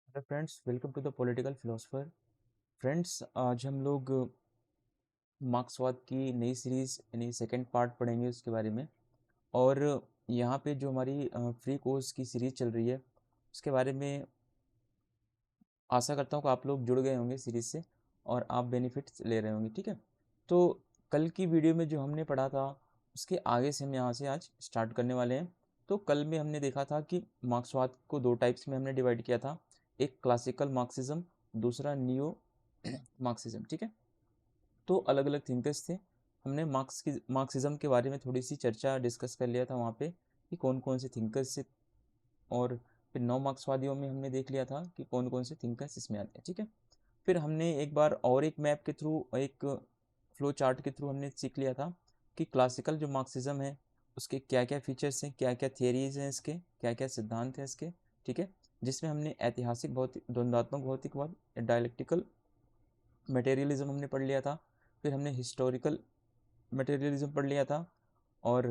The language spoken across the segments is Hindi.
Hello friends, welcome to the political philosopher. Friends, आज हम लोग मार्क्सवाद की नई सीरीज़ यानी सेकंड पार्ट पढ़ेंगे उसके बारे में। और यहाँ पे जो हमारी फ्री कोर्स की सीरीज़ चल रही है उसके बारे में आशा करता हूँ कि आप लोग जुड़ गए होंगे सीरीज़ से और आप बेनिफिट्स ले रहे होंगे। ठीक है, तो कल की वीडियो में जो हमने पढ़ा था उसके आगे से हम यहाँ से आज स्टार्ट करने वाले हैं। तो कल में हमने देखा था कि मार्क्सवाद को दो टाइप्स में हमने डिवाइड किया था, एक क्लासिकल मार्क्सिज्म, दूसरा नियो मार्क्सिज्म। ठीक है, तो अलग अलग थिंकर्स थे। हमने मार्क्सिज्म के बारे में थोड़ी सी चर्चा डिस्कस कर लिया था वहाँ पे कि कौन कौन से थिंकर्स से, और फिर नौ मार्क्सवादियों में हमने देख लिया था कि कौन कौन से थिंकर्स इसमें आते हैं। ठीक है, फिर हमने एक बार और एक मैप के थ्रू, एक फ्लो चार्ट के थ्रू हमने सीख लिया था कि क्लासिकल जो मार्क्सिज्म है उसके क्या क्या फीचर्स हैं, क्या क्या थियरीज हैं, इसके क्या क्या सिद्धांत हैं इसके। ठीक है, जिसमें हमने ऐतिहासिक भौतिक, द्वंद्वात्मक भौतिकवाद, डायलेक्टिकल मटेरियलिज्म हमने पढ़ लिया था। फिर हमने हिस्टोरिकल मटेरियलिज्म पढ़ लिया था। और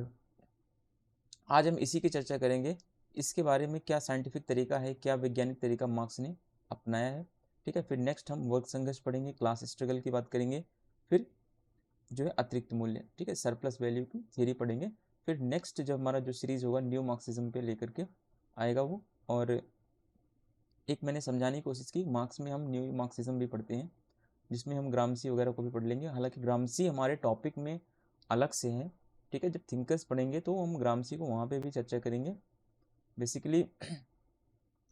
आज हम इसी की चर्चा करेंगे, इसके बारे में क्या साइंटिफिक तरीका है, क्या वैज्ञानिक तरीका मार्क्स ने अपनाया है। ठीक है, फिर नेक्स्ट हम वर्ग संघर्ष पढ़ेंगे, क्लास स्ट्रगल की बात करेंगे। फिर जो है अतिरिक्त मूल्य, ठीक है, सरप्लस वैल्यू की थ्योरी पढ़ेंगे। फिर नेक्स्ट जो हमारा जो सीरीज होगा न्यू मार्क्सिज्म पे लेकर के आएगा वो। और एक मैंने समझाने की कोशिश की, मार्क्स में हम न्यू मार्क्सिज्म भी पढ़ते हैं जिसमें हम ग्रामसी वगैरह को भी पढ़ लेंगे। हालांकि ग्रामसी हमारे टॉपिक में अलग से है। ठीक है, जब थिंकर्स पढ़ेंगे तो हम ग्रामसी को वहाँ पे भी चर्चा करेंगे। बेसिकली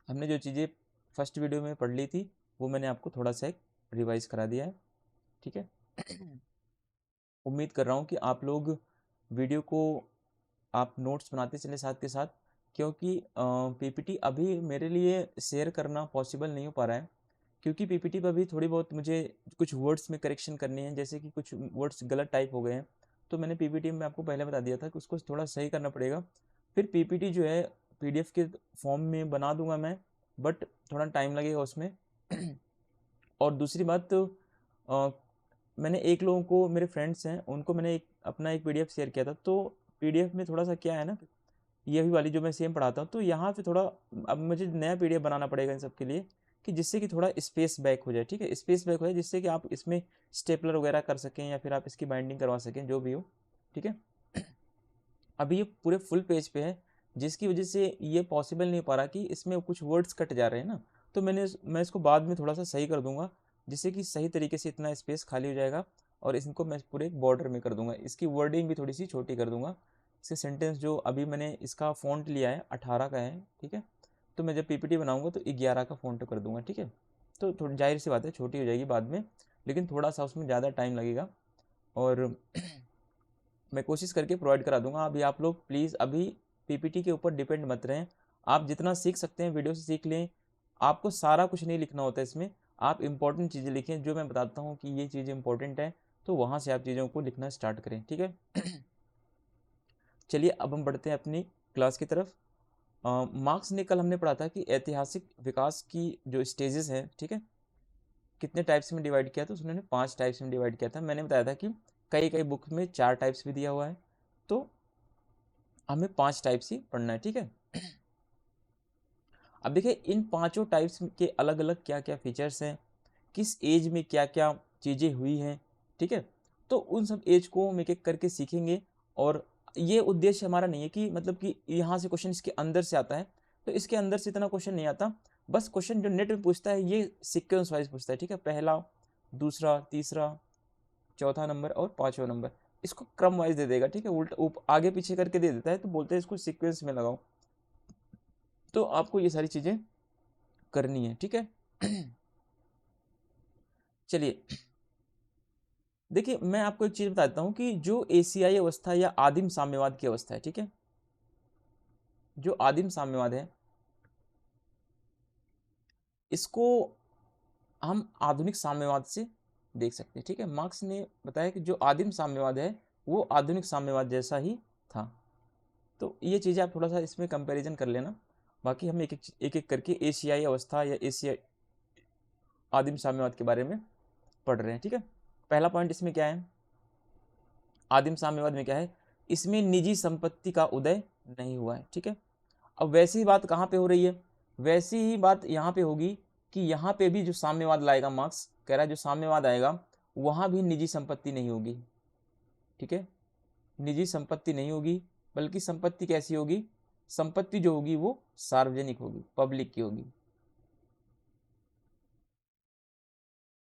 हमने जो चीज़ें फर्स्ट वीडियो में पढ़ ली थी वो मैंने आपको थोड़ा सा एक रिवाइज करा दिया है। ठीक है, उम्मीद कर रहा हूँ कि आप लोग वीडियो को आप नोट्स बनाते चले साथ के साथ, क्योंकि पीपीटी अभी मेरे लिए शेयर करना पॉसिबल नहीं हो पा रहा है, क्योंकि पीपीटी पर भी थोड़ी बहुत मुझे कुछ वर्ड्स में करेक्शन करनी है, जैसे कि कुछ वर्ड्स गलत टाइप हो गए हैं। तो मैंने पीपीटी में आपको पहले बता दिया था कि उसको थोड़ा सही करना पड़ेगा। फिर पीपीटी जो है पीडीएफ के फॉर्म में बना दूंगा मैं, बट थोड़ा टाइम लगेगा उसमें। और दूसरी बात तो मैंने एक लोगों को, मेरे फ्रेंड्स हैं, उनको मैंने अपना एक पीडीएफ शेयर किया था। तो पीडीएफ में थोड़ा सा क्या है ना, ये भी वाली जो मैं सेम पढ़ाता हूँ, तो यहाँ पे थोड़ा अब मुझे नया पीडीएफ बनाना पड़ेगा इन सब के लिए, कि जिससे कि थोड़ा स्पेस बैक हो जाए। ठीक है, स्पेस बैक हो जाए जिससे कि आप इसमें स्टेपलर वगैरह कर सकें या फिर आप इसकी बाइंडिंग करवा सकें, जो भी हो। ठीक है, अभी ये पूरे फुल पेज पे है, जिसकी वजह से ये पॉसिबल नहीं हो पा रहा कि इसमें कुछ वर्ड्स कट जा रहे हैं ना। तो मैं इसको बाद में थोड़ा सा सही कर दूंगा, जिससे कि सही तरीके से इतना स्पेस खाली हो जाएगा। और इसको मैं पूरे एक बॉर्डर में कर दूंगा, इसकी वर्डिंग भी थोड़ी सी छोटी कर दूंगा। इसके सेंटेंस जो अभी मैंने इसका फ़ॉन्ट लिया है 18 का है। ठीक है, तो मैं जब पीपीटी बनाऊंगा तो 11 का फ़ॉन्ट कर दूंगा। ठीक है, तो थोड़ी जाहिर सी बात है छोटी हो जाएगी बाद में, लेकिन थोड़ा सा उसमें ज़्यादा टाइम लगेगा। और मैं कोशिश करके प्रोवाइड करा दूंगा। अभी आप लोग प्लीज़ अभी पीपीटी के ऊपर डिपेंड मत रहें। आप जितना सीख सकते हैं वीडियो से सीख लें। आपको सारा कुछ नहीं लिखना होता है इसमें, आप इंपॉर्टेंट चीज़ें लिखें, जो मैं बताता हूँ कि ये चीज़ इंपॉर्टेंट है, तो वहाँ से आप चीज़ों को लिखना स्टार्ट करें। ठीक है, चलिए अब हम बढ़ते हैं अपनी क्लास की तरफ। मार्क्स ने कल हमने पढ़ा था कि ऐतिहासिक विकास की जो स्टेजेस हैं, ठीक है, कितने टाइप्स में डिवाइड किया था, तो उन्होंने 5 टाइप्स में डिवाइड किया था। मैंने बताया था कि कई कई बुक में 4 टाइप्स भी दिया हुआ है, तो हमें 5 टाइप्स ही पढ़ना है। ठीक है, अब देखिए इन पांचों टाइप्स के अलग अलग क्या क्या फीचर्स हैं, किस एज में क्या क्या चीज़ें हुई हैं। ठीक है, तो उन सब एज को हम एक एक करके सीखेंगे। और ये उद्देश्य हमारा नहीं है कि मतलब कि यहाँ से क्वेश्चन इसके अंदर से आता है, तो इसके अंदर से इतना क्वेश्चन नहीं आता। बस क्वेश्चन जो नेट में पूछता है ये सिक्वेंस वाइज पूछता है। ठीक है, पहला, दूसरा, तीसरा, चौथा नंबर और पांचवा नंबर, इसको क्रम वाइज दे देगा। ठीक है, उल्टा आगे पीछे करके दे देता है, तो बोलते हैं इसको सीक्वेंस में लगाओ। तो आपको ये सारी चीज़ें करनी है। ठीक है, चलिए देखिए मैं आपको एक चीज़ बताता हूँ कि जो एशियाई अवस्था या आदिम साम्यवाद की अवस्था है, ठीक है, जो आदिम साम्यवाद है इसको हम आधुनिक साम्यवाद से देख सकते हैं। ठीक है, मार्क्स ने बताया कि जो आदिम साम्यवाद है वो आधुनिक साम्यवाद जैसा ही था। तो ये चीज़ें आप थोड़ा सा इसमें कंपैरिजन कर लेना। बाकी हम एक एक करके एशियाई अवस्था या एशिया आदिम साम्यवाद के बारे में पढ़ रहे हैं। ठीक है, पहला पॉइंट इसमें क्या है, आदिम साम्यवाद में क्या है, इसमें निजी संपत्ति का उदय नहीं हुआ है। ठीक है, अब वैसी ही बात कहाँ पे हो रही है, वैसी ही बात यहाँ पे होगी कि यहाँ पे भी जो साम्यवाद लाएगा मार्क्स, कह रहा है जो साम्यवाद आएगा वहाँ भी निजी संपत्ति नहीं होगी, ठीक है, निजी संपत्ति नहीं होगी, बल्कि संपत्ति कैसी होगी, संपत्ति जो होगी वो सार्वजनिक होगी, पब्लिक की होगी।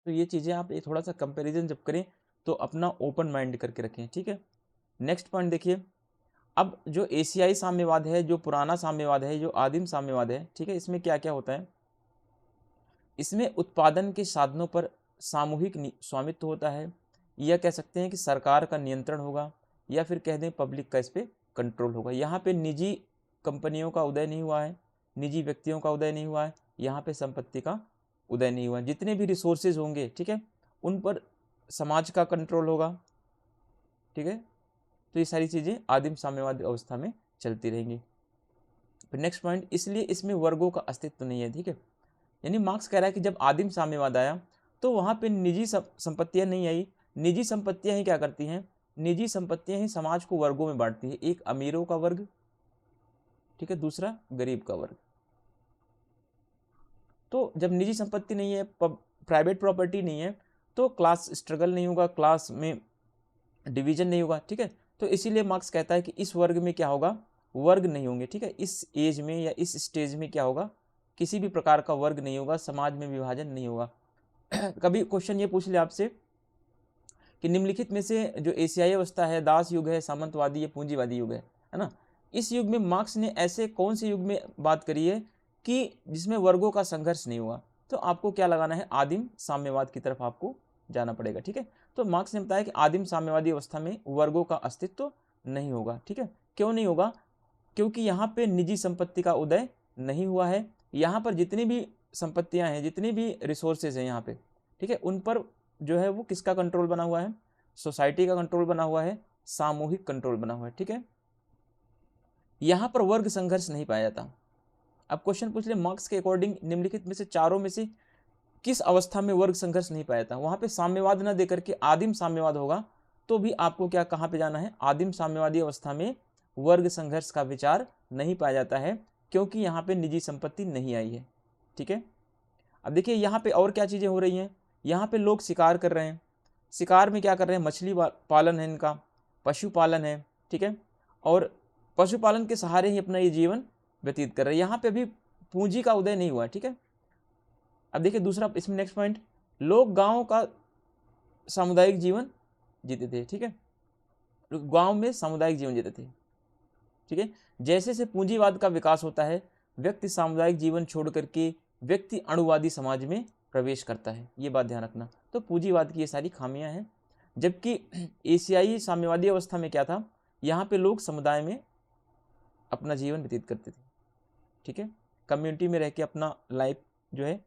तो ये चीज़ें आप ये थोड़ा सा कंपैरिजन जब करें तो अपना ओपन माइंड करके रखें, ठीक है। नेक्स्ट पॉइंट देखिए, अब जो एशियाई साम्यवाद है, जो पुराना साम्यवाद है, जो आदिम साम्यवाद है, ठीक है, इसमें क्या क्या होता है, इसमें उत्पादन के साधनों पर सामूहिक स्वामित्व होता है, या कह सकते हैं कि सरकार का नियंत्रण होगा, या फिर कह दें पब्लिक का इस पर कंट्रोल होगा। यहाँ पे निजी कंपनियों का उदय नहीं हुआ है, निजी व्यक्तियों का उदय नहीं हुआ है, यहाँ पे संपत्ति का उदय नहीं हुआ। जितने भी रिसोर्सेज होंगे, ठीक है, उन पर समाज का कंट्रोल होगा, ठीक है। तो ये सारी चीज़ें आदिम साम्यवाद अवस्था में चलती रहेंगी। फिर नेक्स्ट पॉइंट, इसलिए इसमें वर्गों का अस्तित्व नहीं है, ठीक है। यानी मार्क्स कह रहा है कि जब आदिम साम्यवाद आया तो वहाँ पे निजी संपत्तियाँ नहीं आई। निजी संपत्तियाँ ही क्या करती हैं, निजी संपत्तियाँ ही समाज को वर्गों में बांटती है, एक अमीरों का वर्ग, ठीक है, दूसरा गरीब का वर्ग। तो जब निजी संपत्ति नहीं है, प्राइवेट प्रॉपर्टी नहीं है, तो क्लास स्ट्रगल नहीं होगा, क्लास में डिवीजन नहीं होगा, ठीक है। तो इसीलिए मार्क्स कहता है कि इस वर्ग में क्या होगा, वर्ग नहीं होंगे, ठीक है। इस एज में या इस स्टेज में क्या होगा, किसी भी प्रकार का वर्ग नहीं होगा, समाज में विभाजन नहीं होगा। कभी क्वेश्चन ये पूछ ले आपसे कि निम्नलिखित में से जो एशियाई अवस्था है, दास युग है, सामंतवादी या पूंजीवादी युग है ना, इस युग में मार्क्स ने ऐसे कौन से युग में बात करी है कि जिसमें वर्गों का संघर्ष नहीं हुआ। तो आपको क्या लगाना है, आदिम साम्यवाद की तरफ आपको जाना पड़ेगा, ठीक है। तो मार्क्स ने बताया कि आदिम साम्यवादी अवस्था में वर्गों का अस्तित्व नहीं होगा, ठीक है। क्यों नहीं होगा, क्योंकि यहाँ पे निजी संपत्ति का उदय नहीं हुआ है। यहाँ पर जितनी भी संपत्तियाँ हैं, जितनी भी रिसोर्सेज हैं यहाँ पे, ठीक है, उन पर जो है वो किसका कंट्रोल बना हुआ है, सोसाइटी का कंट्रोल बना हुआ है, सामूहिक कंट्रोल बना हुआ है, ठीक है। यहाँ पर वर्ग संघर्ष नहीं पाया जाता। अब क्वेश्चन पूछ ले मार्क्स के अकॉर्डिंग निम्नलिखित में से चारों में से किस अवस्था में वर्ग संघर्ष नहीं पाया जाता। वहां पे साम्यवाद न देकर के आदिम साम्यवाद होगा तो भी आपको क्या, कहाँ पे जाना है, आदिम साम्यवादी अवस्था में वर्ग संघर्ष का विचार नहीं पाया जाता है, क्योंकि यहाँ पे निजी संपत्ति नहीं आई है, ठीक है। अब देखिए यहाँ पे और क्या चीज़ें हो रही हैं, यहाँ पे लोग शिकार कर रहे हैं, शिकार में क्या कर रहे हैं, मछली पालन है इनका, पशुपालन है, ठीक है, और पशुपालन के सहारे ही अपना ये जीवन व्यतीत कर रहे हैं। यहाँ पे भी पूंजी का उदय नहीं हुआ, ठीक है। अब देखिए दूसरा इसमें नेक्स्ट पॉइंट, लोग गांव का सामुदायिक जीवन जीते थे, ठीक है, गांव में सामुदायिक जीवन जीते थे, ठीक है। जैसे से पूंजीवाद का विकास होता है, व्यक्ति सामुदायिक जीवन छोड़ करके व्यक्ति अणुवादी समाज में प्रवेश करता है, ये बात ध्यान रखना। तो पूंजीवाद की ये सारी खामियां हैं। जबकि एशियाई साम्यवादी अवस्था में क्या था, यहाँ पे लोग समुदाय में अपना जीवन व्यतीत करते थे, ठीक है, कम्युनिटी में रह के अपना लाइफ जो है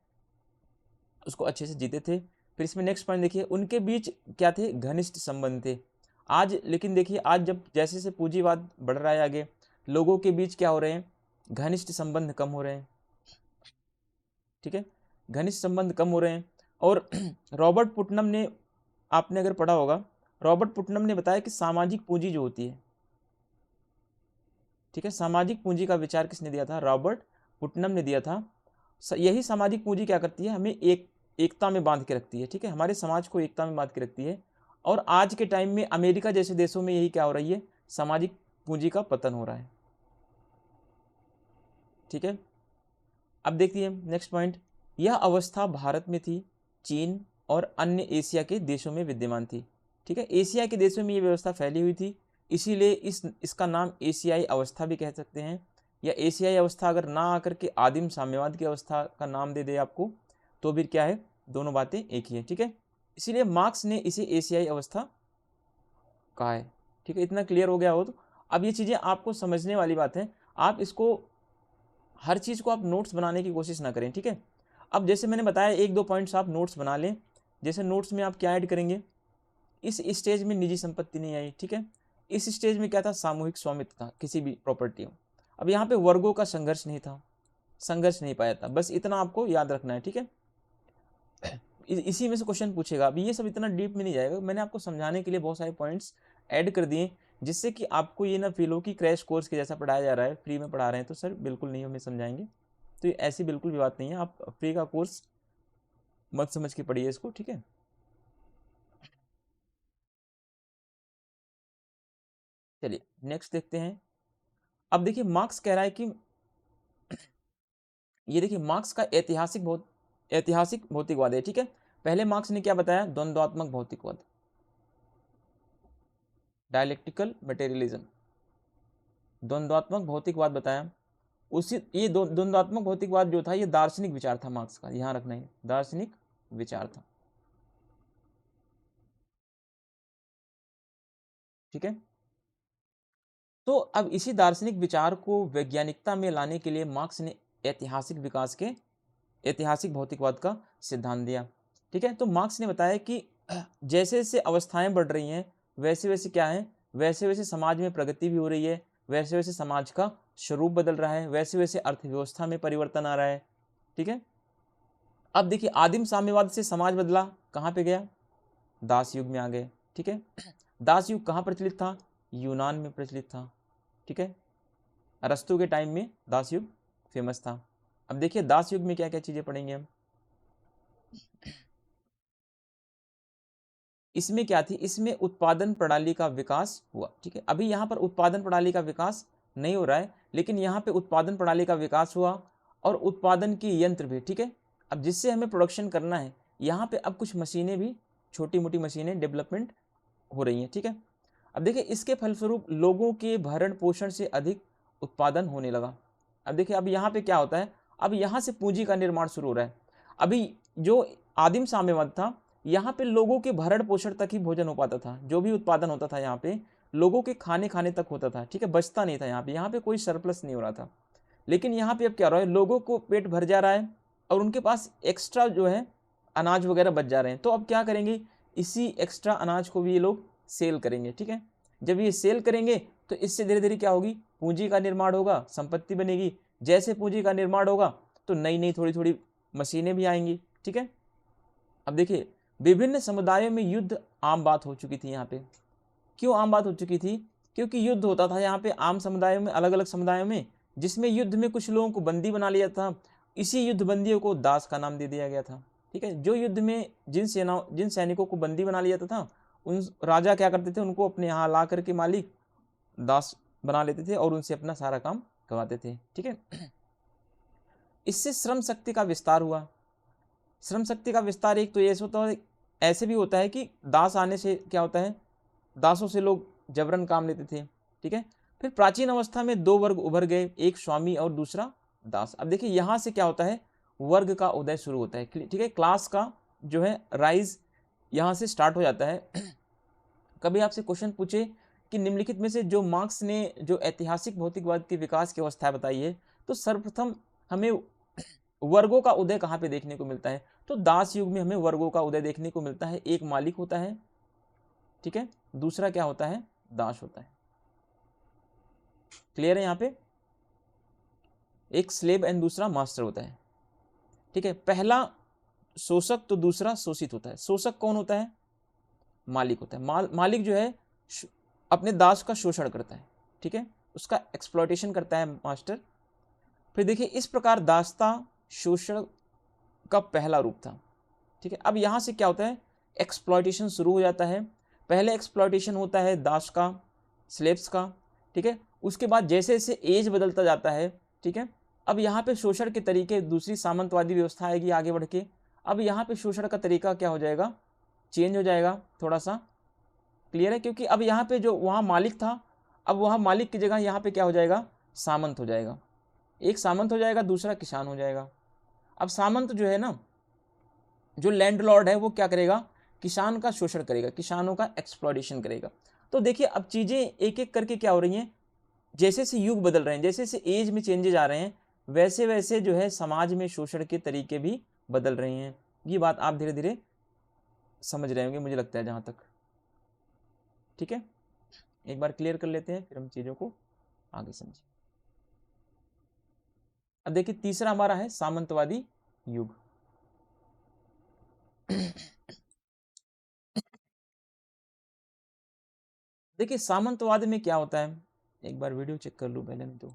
उसको अच्छे से जीते थे। फिर इसमें नेक्स्ट पॉइंट देखिए, उनके बीच क्या थे, घनिष्ठ संबंध थे। आज लेकिन देखिए, आज जब जैसे से पूंजीवाद बढ़ रहा है आगे, लोगों के बीच क्या हो रहे हैं, घनिष्ठ संबंध कम हो रहे हैं, ठीक है, घनिष्ठ संबंध कम हो रहे हैं। और रॉबर्ट पुटनम ने, आपने अगर पढ़ा होगा, रॉबर्ट पुटनम ने बताया कि सामाजिक पूंजी जो होती है, ठीक है, सामाजिक पूंजी का विचार किसने दिया था, रॉबर्ट पुटनम ने दिया था। यही सामाजिक पूंजी क्या करती है, हमें एकता में बांध के रखती है, ठीक है, हमारे समाज को एकता में बांध के रखती है। और आज के टाइम में अमेरिका जैसे देशों में यही क्या हो रही है, सामाजिक पूंजी का पतन हो रहा है, ठीक है। अब देखिए नेक्स्ट पॉइंट, यह अवस्था भारत में थी, चीन और अन्य एशिया के देशों में विद्यमान थी, ठीक है, एशिया के देशों में ये व्यवस्था फैली हुई थी, इसीलिए इसका नाम एशियाई अवस्था भी कह सकते हैं। या एशियाई अवस्था अगर ना आकर के आदिम साम्यवाद की अवस्था का नाम दे दे आपको, तो भी क्या है, दोनों बातें एक ही है, ठीक है। इसीलिए मार्क्स ने इसे एशियाई अवस्था कहा है, ठीक है। इतना क्लियर हो गया हो तो अब ये चीज़ें आपको समझने वाली बात है, आप इसको हर चीज़ को आप नोट्स बनाने की कोशिश ना करें, ठीक है। अब जैसे मैंने बताया, एक दो पॉइंट्स आप नोट्स बना लें। जैसे नोट्स में आप क्या ऐड करेंगे, इस स्टेज में निजी संपत्ति नहीं आई, ठीक है, इस स्टेज में क्या था, सामूहिक स्वामित्व था किसी भी प्रॉपर्टी में। अब यहाँ पे वर्गों का संघर्ष नहीं था, संघर्ष नहीं पाया था, बस इतना आपको याद रखना है, ठीक है। इसी में से क्वेश्चन पूछेगा। अभी ये सब इतना डीप में नहीं जाएगा, मैंने आपको समझाने के लिए बहुत सारे पॉइंट्स ऐड कर दिए, जिससे कि आपको ये ना फील हो कि क्रैश कोर्स के जैसा पढ़ाया जा रहा है, फ्री में पढ़ा रहे हैं। तो सर बिल्कुल नहीं, हमें समझाएंगे, तो ये ऐसी बिल्कुल भी बात नहीं है, आप फ्री का कोर्स मत समझ के पढ़िए इसको, ठीक है। चलिए नेक्स्ट देखते हैं। अब देखिए मार्क्स कह रहा है कि ये देखिए मार्क्स का ऐतिहासिक भौतिकवाद है, ठीक है। पहले मार्क्स ने क्या बताया, द्वंद्वात्मक भौतिकवाद, डायलेक्टिकल मटेरियलिज्म, द्वंद्वात्मक भौतिकवाद बताया। उसी ये द्वंद्वात्मक भौतिकवाद जो था ये दार्शनिक विचार था मार्क्स का, ध्यान रखना है, दार्शनिक विचार था, ठीक है। तो अब इसी दार्शनिक विचार को वैज्ञानिकता में लाने के लिए मार्क्स ने ऐतिहासिक भौतिकवाद का सिद्धांत दिया, ठीक है। तो मार्क्स ने बताया कि जैसे जैसे अवस्थाएं बढ़ रही हैं वैसे वैसे क्या है, वैसे वैसे समाज में प्रगति भी हो रही है, वैसे वैसे समाज का स्वरूप बदल रहा है, वैसे वैसे अर्थव्यवस्था में परिवर्तन आ रहा है, ठीक है। अब देखिए आदिम साम्यवाद से समाज बदला, कहाँ पे गया, दास युग में आ गए, ठीक है। दास युग कहाँ प्रचलित था, यूनान में प्रचलित था, ठीक है। अरस्तु के टाइम में दास युग फेमस था। अब देखिए दास युग में क्या क्या चीजें पढ़ेंगे हम। इसमें क्या थी, इसमें उत्पादन प्रणाली का विकास हुआ, ठीक है। अभी यहाँ पर उत्पादन प्रणाली का विकास नहीं हो रहा है, लेकिन यहाँ पे उत्पादन प्रणाली का विकास हुआ और उत्पादन की यंत्र भी, ठीक है। अब जिससे हमें प्रोडक्शन करना है, यहाँ पे अब कुछ मशीनें भी, छोटी मोटी मशीनें डेवलपमेंट हो रही हैं, ठीक है। अब देखिए इसके फलस्वरूप लोगों के भरण पोषण से अधिक उत्पादन होने लगा। अब देखिए अब यहाँ पे क्या होता है, अब यहाँ से पूंजी का निर्माण शुरू हो रहा है। अभी जो आदिम साम्यवाद था, यहाँ पे लोगों के भरण पोषण तक ही भोजन हो पाता था, जो भी उत्पादन होता था यहाँ पे लोगों के खाने खाने तक होता था, ठीक है, बचता नहीं था यहाँ पे कोई सरप्लस नहीं हो रहा था। लेकिन यहाँ पे अब क्या हो रहा है, लोगों को पेट भर जा रहा है और उनके पास एक्स्ट्रा जो है अनाज वगैरह बच जा रहे हैं, तो अब क्या करेंगे, इसी एक्स्ट्रा अनाज को भी ये लोग सेल करेंगे, ठीक है। जब ये सेल करेंगे तो इससे धीरे धीरे क्या होगी, पूंजी का निर्माण होगा, संपत्ति बनेगी। जैसे पूंजी का निर्माण होगा तो नई नई थोड़ी थोड़ी मशीनें भी आएंगी, ठीक है। अब देखिए विभिन्न समुदायों में युद्ध आम बात हो चुकी थी यहाँ पे। क्यों आम बात हो चुकी थी, क्योंकि युद्ध होता था यहाँ पे आम समुदायों में, अलग अलग समुदायों में, जिसमें युद्ध में कुछ लोगों को बंदी बना लिया था। इसी युद्ध बंदियों को दास का नाम दे दिया गया था, ठीक है। जो युद्ध में जिन सैनिकों को बंदी बना लिया था, उन राजा क्या करते थे, उनको अपने यहाँ ला करके मालिक दास बना लेते थे और उनसे अपना सारा काम करवाते थे, ठीक है। इससे श्रम शक्ति का विस्तार हुआ। श्रम शक्ति का विस्तार एक तो ऐसे होता है, ऐसे भी होता है कि दास आने से क्या होता है, दासों से लोग जबरन काम लेते थे, ठीक है। फिर प्राचीन अवस्था में दो वर्ग उभर गए, एक स्वामी और दूसरा दास। अब देखिए यहाँ से क्या होता है, वर्ग का उदय शुरू होता है, ठीक है, क्लास का जो है राइज यहाँ से स्टार्ट हो जाता है। कभी आपसे क्वेश्चन पूछे कि निम्नलिखित में से जो मार्क्स ने जो ऐतिहासिक भौतिकवाद के विकास की अवस्था बताई है, तो सर्वप्रथम हमें वर्गों का उदय कहाँ पे देखने को मिलता है, तो दास युग में हमें वर्गों का उदय देखने को मिलता है। एक मालिक होता है, ठीक है, दूसरा क्या होता है, दास होता है। क्लियर है यहाँ पे, एक स्लेव एंड दूसरा मास्टर होता है, ठीक है। पहला शोषक तो दूसरा शोषित होता है। शोषक कौन होता है, मालिक होता है। मालिक जो है अपने दास का शोषण करता है, ठीक है, उसका एक्सप्लॉयटेशन करता है मास्टर। फिर देखिए इस प्रकार दासता शोषण का पहला रूप था, ठीक है। अब यहाँ से क्या होता है, एक्सप्लॉयटेशन शुरू हो जाता है। पहले एक्सप्लॉयटेशन होता है दास का, स्लेव्स का, ठीक है। उसके बाद जैसे जैसे एज बदलता जाता है, ठीक है, अब यहाँ पे शोषण के तरीके, दूसरी सामंतवादी व्यवस्था आएगी आगे बढ़ के। अब यहाँ पे शोषण का तरीका क्या हो जाएगा, चेंज हो जाएगा थोड़ा सा। क्लियर है, क्योंकि अब यहाँ पे जो वहाँ मालिक था, अब वहाँ मालिक की जगह यहाँ पे क्या हो जाएगा, सामंत हो जाएगा। एक सामंत हो जाएगा, दूसरा किसान हो जाएगा। अब सामंत जो है ना, जो लैंडलॉर्ड है, वो क्या करेगा, किसान का शोषण करेगा, किसानों का एक्सप्लॉयटेशन करेगा। तो देखिए अब चीजें एक एक करके क्या हो रही हैं, जैसे से युग बदल रहे हैं, जैसे से एज में चेंजेज आ रहे हैं, वैसे वैसे जो है समाज में शोषण के तरीके भी बदल रहे हैं। ये बात आप धीरे धीरे समझ रहे होंगे मुझे लगता है जहां तक, ठीक है। एक बार क्लियर कर लेते हैं फिर हम चीजों को आगे समझें। अब देखिए तीसरा हमारा है सामंतवादी युग। देखिए सामंतवाद में क्या होता है, एक बार वीडियो चेक कर लूं पहले, नहीं तो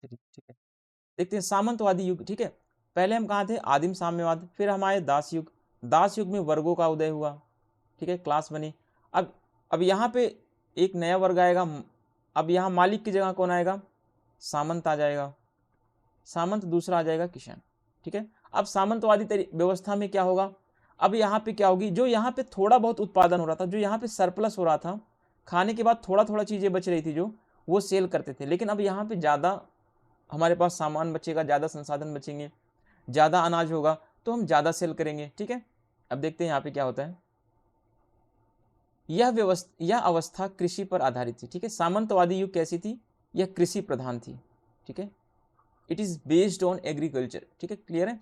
ठीक है, देखते हैं सामंतवादी युग। ठीक है, पहले हम कहाँ थे, आदिम साम्यवाद, फिर हम आए दास युग। दास युग में वर्गों का उदय हुआ। ठीक है, क्लास बनी। अब अब यहाँ पे एक नया वर्ग आएगा। अब यहाँ मालिक की जगह कौन आएगा, सामंत आ जाएगा। सामंत दूसरा आ जाएगा किसान। ठीक है, अब सामंतवादी व्यवस्था में क्या होगा, अब यहाँ पे क्या होगी, जो यहाँ पे थोड़ा बहुत उत्पादन हो रहा था, जो यहाँ पे सरप्लस हो रहा था, खाने के बाद थोड़ा थोड़ा चीजें बच रही थी जो, वो सेल करते थे। लेकिन अब यहाँ पे ज्यादा हमारे पास सामान बचेगा, ज़्यादा संसाधन बचेंगे, ज़्यादा अनाज होगा, तो हम ज़्यादा सेल करेंगे। ठीक है, अब देखते हैं यहाँ पे क्या होता है। यह अवस्था कृषि पर आधारित थी। ठीक है, सामंतवादी युग कैसी थी, यह कृषि प्रधान थी। ठीक है, it is based on agriculture. ठीक है, क्लियर है।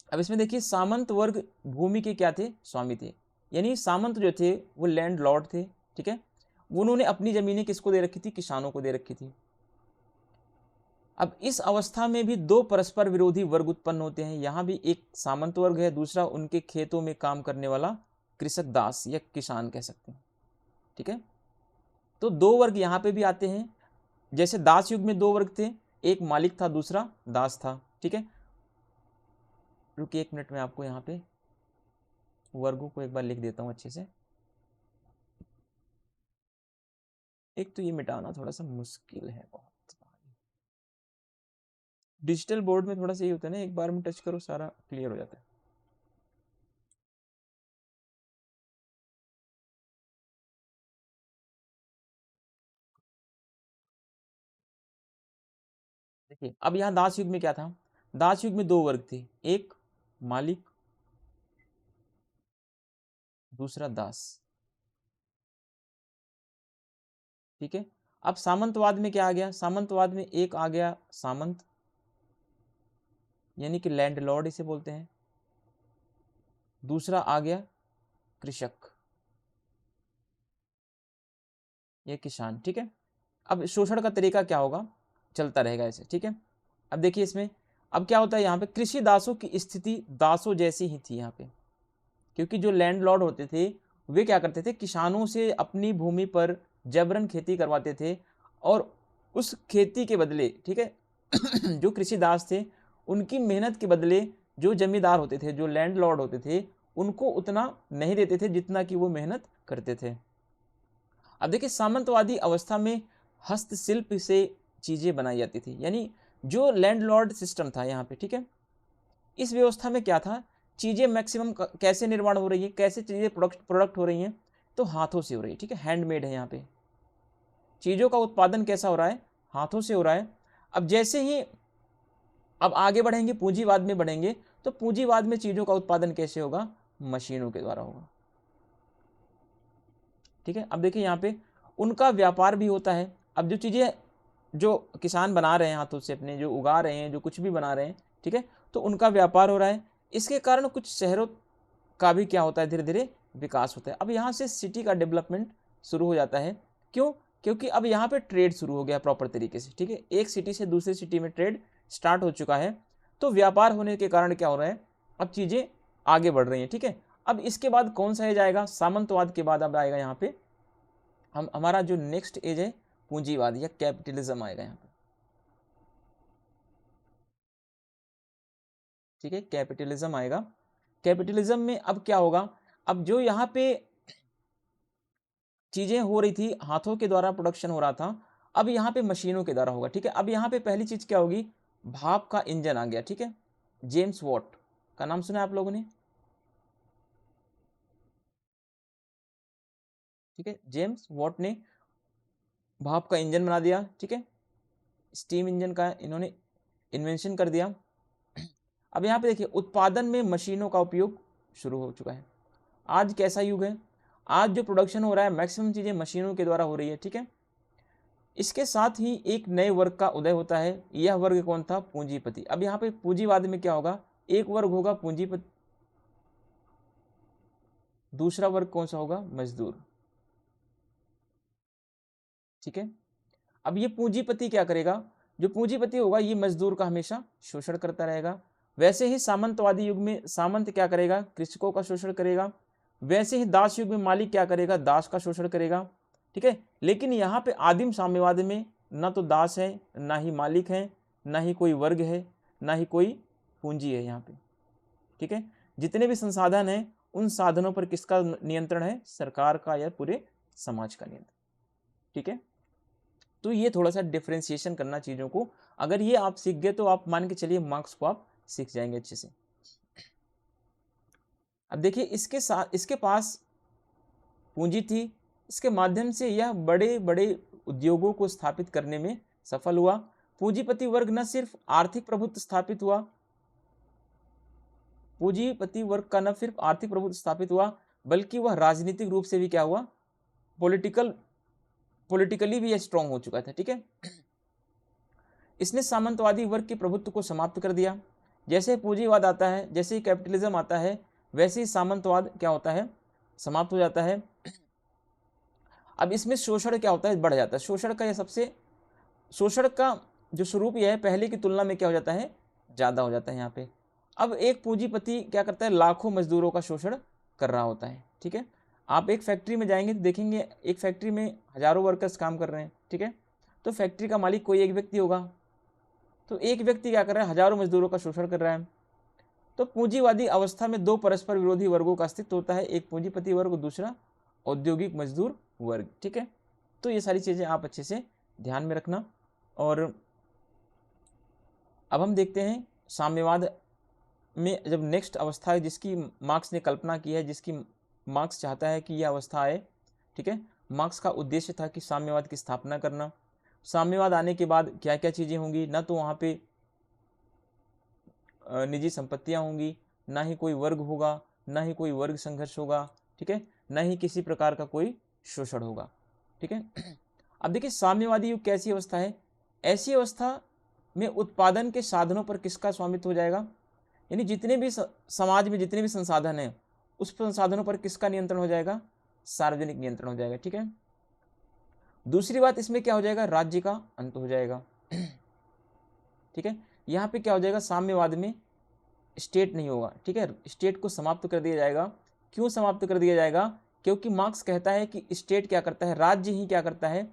अब इसमें देखिए, सामंत वर्ग भूमि के क्या थे, स्वामी थे। यानी सामंत जो थे वो लैंड लॉर्ड थे। ठीक है, उन्होंने अपनी जमीनें किसको दे रखी थी, किसानों को दे रखी थी। अब इस अवस्था में भी दो परस्पर विरोधी वर्ग उत्पन्न होते हैं। यहां भी एक सामंत वर्ग है, दूसरा उनके खेतों में काम करने वाला कृषक दास या किसान कह सकते हैं। ठीक है, तो दो वर्ग यहां पे भी आते हैं। जैसे दास युग में दो वर्ग थे, एक मालिक था, दूसरा दास था। ठीक है, रुकिए एक मिनट में आपको यहाँ पे वर्गों को एक बार लिख देता हूं अच्छे से। एक तो ये मिटाना थोड़ा सा मुश्किल है बहुत, डिजिटल बोर्ड में थोड़ा सा ये होता है ना, एक बार में टच करो सारा क्लियर हो जाता है। देखिए, अब यहाँ दास युग में क्या था, दास युग में दो वर्ग थे, एक मालिक, दूसरा दास। ठीक है, अब सामंतवाद में क्या आ गया, सामंतवाद में एक आ गया सामंत, यानी कि लैंड लॉर्ड इसे बोलते हैं। दूसरा आ गया कृषक या किसान। ठीक है, अब शोषण का तरीका क्या होगा, चलता रहेगा ऐसे। ठीक है, अब देखिए इसमें अब क्या होता है, यहाँ पे कृषि दासों की स्थिति दासों जैसी ही थी यहाँ पे। क्योंकि जो लैंड लॉर्ड होते थे वे क्या करते थे, किसानों से अपनी भूमि पर जबरन खेती करवाते थे, और उस खेती के बदले, ठीक है, जो कृषि दास थे उनकी मेहनत के बदले जो जमींदार होते थे, जो लैंड लॉर्ड होते थे, उनको उतना नहीं देते थे जितना कि वो मेहनत करते थे। अब देखिए, सामंतवादी अवस्था में हस्तशिल्प से चीजें बनाई जाती थी। यानी जो लैंडलॉर्ड सिस्टम था यहाँ पे, ठीक है, इस व्यवस्था में क्या था, चीजें मैक्सिमम कैसे निर्माण हो रही है, कैसे चीजें प्रोडक्ट हो रही हैं, तो हाथों से हो रही है। ठीक है, हैंडमेड है यहाँ पे, चीजों का उत्पादन कैसा हो रहा है, हाथों से हो रहा है। अब जैसे ही अब आगे बढ़ेंगे, पूंजीवाद में बढ़ेंगे, तो पूंजीवाद में चीजों का उत्पादन कैसे होगा, मशीनों के द्वारा होगा। ठीक है, अब देखिए यहाँ पे उनका व्यापार भी होता है। अब जो चीजें जो किसान बना रहे हैं हाथों से, अपने जो उगा रहे हैं, जो कुछ भी बना रहे हैं, ठीक है, तो उनका व्यापार हो रहा है। इसके कारण कुछ शहरों का भी क्या होता है, धीरे धीरे विकास होता है। अब यहाँ से सिटी का डेवलपमेंट शुरू हो जाता है। क्यों, क्योंकि अब यहाँ पे ट्रेड शुरू हो गया प्रॉपर तरीके से। ठीक है, एक सिटी से दूसरी सिटी में ट्रेड स्टार्ट हो चुका है, तो व्यापार होने के कारण क्या हो रहा है, अब चीजें आगे बढ़ रही हैं। ठीक है, अब इसके बाद कौन सा एज आएगा, सामंतवाद के बाद अब आएगा यहाँ पे हमारा जो नेक्स्ट एज है, पूंजीवाद या कैपिटलिज्म आएगा यहाँ पे। ठीक है, कैपिटलिज्म आएगा। कैपिटलिज्म में अब क्या होगा, अब जो यहाँ पे चीजें हो रही थी, हाथों के द्वारा प्रोडक्शन हो रहा था, अब यहाँ पे मशीनों के द्वारा होगा। ठीक है, अब यहाँ पे पहली चीज क्या होगी, भाप का इंजन आ गया। ठीक है, जेम्स वॉट का नाम सुना आप लोगों ने। ठीक है, जेम्स वॉट ने भाप का इंजन बना दिया। ठीक है, स्टीम इंजन का इन्होंने इन्वेंशन कर दिया। अब यहाँ पे देखिए, उत्पादन में मशीनों का उपयोग शुरू हो चुका है। आज कैसा युग है, आज जो प्रोडक्शन हो रहा है मैक्सिमम चीजें मशीनों के द्वारा हो रही है। ठीक है, इसके साथ ही एक नए वर्ग का उदय होता है। यह वर्ग कौन था, पूंजीपति। अब यहाँ पे पूंजीवाद में क्या होगा, एक वर्ग होगा पूंजीपति, दूसरा वर्ग कौन सा होगा, मजदूर। ठीक है, अब ये पूंजीपति क्या करेगा, जो पूंजीपति होगा ये मजदूर का हमेशा शोषण करता रहेगा। वैसे ही सामंतवादी युग में सामंत क्या करेगा, कृषकों का शोषण करेगा। वैसे ही दास युग में मालिक क्या करेगा, दास का शोषण करेगा। ठीक है, लेकिन यहाँ पे आदिम साम्यवाद में ना तो दास है, ना ही मालिक है, ना ही कोई वर्ग है, ना ही कोई पूंजी है यहाँ पे। ठीक है, जितने भी संसाधन हैं उन साधनों पर किसका नियंत्रण है? सरकार का या पूरे समाज का नियंत्रण। ठीक है, तो ये थोड़ा सा डिफ्रेंसिएशन करना चीजों को, अगर ये आप सीख गए तो आप मान के चलिए मार्क्स को आप सीख जाएंगे अच्छे से। अब देखिए इसके साथ इसके पास पूंजी थी, इसके माध्यम से यह बड़े बड़े उद्योगों को स्थापित करने में सफल हुआ। पूंजीपति वर्ग न सिर्फ आर्थिक प्रभुत्व स्थापित हुआ, पूंजीपति वर्ग का न सिर्फ आर्थिक प्रभुत्व स्थापित हुआ, बल्कि वह राजनीतिक रूप से भी क्या हुआ? पॉलिटिकली भी स्ट्रांग हो चुका था। ठीक है, इसने सामंतवादी वर्ग के प्रभुत्व को समाप्त कर दिया। जैसे पूंजीवाद आता है, जैसे ही कैपिटलिज्म आता है, वैसे ही सामंतवाद क्या होता है? समाप्त हो जाता है। अब इसमें शोषण क्या होता है? बढ़ जाता है। शोषण का जो स्वरूप यह है, पहले की तुलना में क्या हो जाता है? ज्यादा हो जाता है यहाँ पे। अब एक पूंजीपति क्या करता है? लाखों मजदूरों का शोषण कर रहा होता है। ठीक है, आप एक फैक्ट्री में जाएंगे तो देखेंगे एक फैक्ट्री में हजारों वर्कर्स काम कर रहे हैं। ठीक है, तो फैक्ट्री का मालिक कोई एक व्यक्ति होगा, तो एक व्यक्ति क्या कर रहा है? हजारों मजदूरों का शोषण कर रहा है। तो पूंजीवादी अवस्था में दो परस्पर विरोधी वर्गों का अस्तित्व होता है, एक पूंजीपति वर्ग और दूसरा औद्योगिक मजदूर वर्ग। ठीक है, तो ये सारी चीजें आप अच्छे से ध्यान में रखना। और अब हम देखते हैं साम्यवाद में जब नेक्स्ट अवस्था है जिसकी मार्क्स ने कल्पना की है, जिसकी मार्क्स चाहता है कि यह अवस्था आए। ठीक है, मार्क्स का उद्देश्य था कि साम्यवाद की स्थापना करना। साम्यवाद आने के बाद क्या क्या चीजें होंगी? ना तो वहां पे निजी संपत्तियां होंगी, ना ही कोई वर्ग होगा, ना ही कोई वर्ग संघर्ष होगा। ठीक है, ना ही किसी प्रकार का कोई शोषण होगा। ठीक है, अब देखिए साम्यवादी युग कैसी अवस्था है? ऐसी अवस्था में उत्पादन के साधनों पर किसका स्वामित्व हो जाएगा? यानी जितने भी समाज में जितने भी संसाधन हैं उस संसाधनों पर किसका नियंत्रण हो जाएगा? सार्वजनिक नियंत्रण हो जाएगा। ठीक है, दूसरी बात इसमें क्या हो जाएगा? राज्य का अंत हो जाएगा। ठीक है, यहाँ पे क्या हो जाएगा? साम्यवाद में स्टेट नहीं होगा। ठीक है, स्टेट को समाप्त कर दिया जाएगा। क्यों समाप्त कर दिया जाएगा? क्योंकि मार्क्स कहता है कि स्टेट क्या करता है? राज्य ही क्या करता है?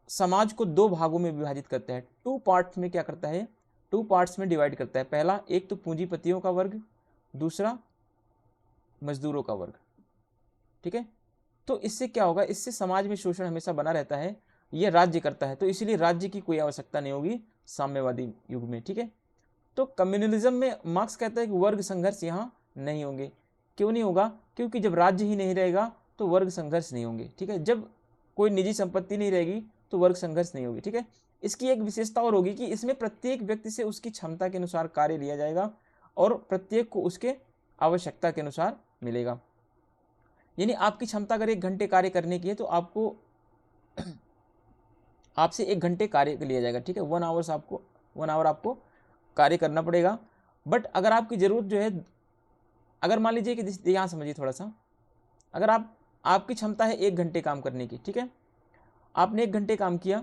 समाज को दो भागों में विभाजित करता है, टू पार्ट्स में क्या करता है? टू पार्ट्स में डिवाइड करता है। पहला, एक तो पूंजीपतियों का वर्ग, दूसरा मजदूरों का वर्ग। ठीक है, तो इससे क्या होगा? इससे समाज में शोषण हमेशा बना रहता है, यह राज्य करता है, तो इसीलिए राज्य की कोई आवश्यकता नहीं होगी साम्यवादी युग में। ठीक है, तो कम्युनलिज्म में मार्क्स कहता है कि वर्ग संघर्ष यहाँ नहीं होंगे। क्यों नहीं होगा? क्योंकि जब राज्य ही नहीं रहेगा तो वर्ग संघर्ष नहीं होंगे। ठीक है, जब कोई निजी संपत्ति नहीं रहेगी तो वर्ग संघर्ष नहीं होगी। ठीक है, इसकी एक विशेषता और होगी कि इसमें प्रत्येक व्यक्ति से उसकी क्षमता के अनुसार कार्य लिया जाएगा और प्रत्येक को उसके आवश्यकता के अनुसार मिलेगा। यानी आपकी क्षमता अगर 1 घंटे कार्य करने की है तो आपको आपसे 1 घंटे कार्य लिया जाएगा। ठीक है, 1 आवर आपको कार्य करना पड़ेगा। बट अगर आपकी जरूरत जो है, अगर मान लीजिए कि यहाँ समझिए थोड़ा सा, अगर आपकी क्षमता है 1 घंटे काम करने की। ठीक है, आपने 1 घंटे काम किया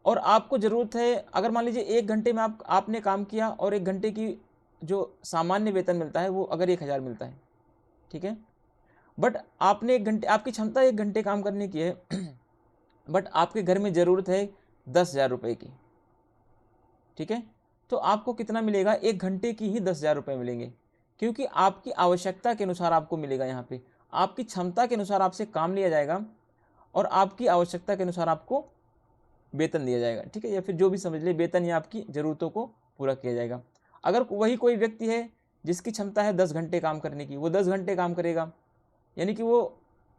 और आपको जरूरत है, अगर मान लीजिए 1 घंटे में आपने काम किया और 1 घंटे की जो सामान्य वेतन मिलता है वो अगर 1000 मिलता है। ठीक है, बट आपने 1 घंटे, आपकी क्षमता 1 घंटे काम करने की है बट आपके घर में जरूरत है 10,000 रुपए की। ठीक है, तो आपको कितना मिलेगा? 1 घंटे की ही 10,000 रुपये मिलेंगे, क्योंकि आपकी आवश्यकता के अनुसार आपको मिलेगा। यहाँ पे आपकी क्षमता के अनुसार आपसे काम लिया जाएगा और आपकी आवश्यकता के अनुसार आपको वेतन दिया जाएगा। ठीक है, या फिर जो भी समझ ले, वेतन या आपकी जरूरतों को पूरा किया जाएगा। अगर वही कोई व्यक्ति है जिसकी क्षमता है 10 घंटे काम करने की, वो 10 घंटे काम करेगा, यानी कि वो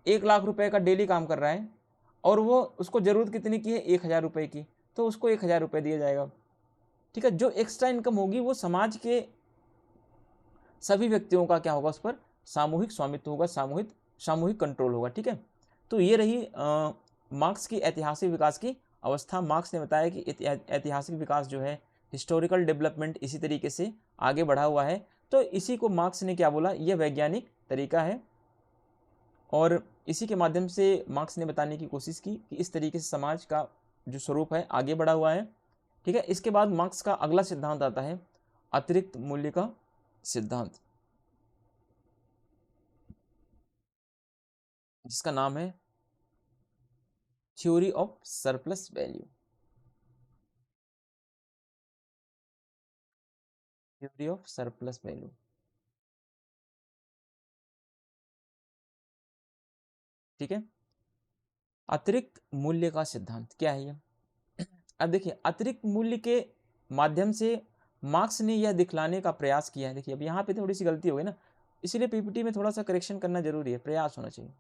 1,00,000 रुपये का डेली काम कर रहा है और वो उसको जरूरत कितनी की है? 1,000 रुपये की, तो उसको 1,000 रुपये दिया जाएगा। ठीक है, जो एक्स्ट्रा इनकम होगी वो समाज के सभी व्यक्तियों का क्या होगा? उस पर सामूहिक स्वामित्व होगा, सामूहिक कंट्रोल होगा। ठीक है, तो ये रही मार्क्स की ऐतिहासिक विकास की अवस्था। मार्क्स ने बताया कि ऐतिहासिक विकास जो है, हिस्टोरिकल डेवलपमेंट इसी तरीके से आगे बढ़ा हुआ है। तो इसी को मार्क्स ने क्या बोला? यह वैज्ञानिक तरीका है और इसी के माध्यम से मार्क्स ने बताने की कोशिश की कि इस तरीके से समाज का जो स्वरूप है आगे बढ़ा हुआ है। ठीक है, इसके बाद मार्क्स का अगला सिद्धांत आता है अतिरिक्त मूल्य का सिद्धांत, जिसका नाम है theory of surplus value. Theory of surplus value. ठीक है, अतिरिक्त मूल्य का सिद्धांत क्या है ये? अब देखिए, अतिरिक्त मूल्य के माध्यम से मार्क्स ने यह दिखलाने का प्रयास किया है। देखिए अब यहाँ पे थोड़ी सी गलती हो गई ना, इसीलिए पीपीटी में थोड़ा सा करेक्शन करना जरूरी है, प्रयास होना चाहिए।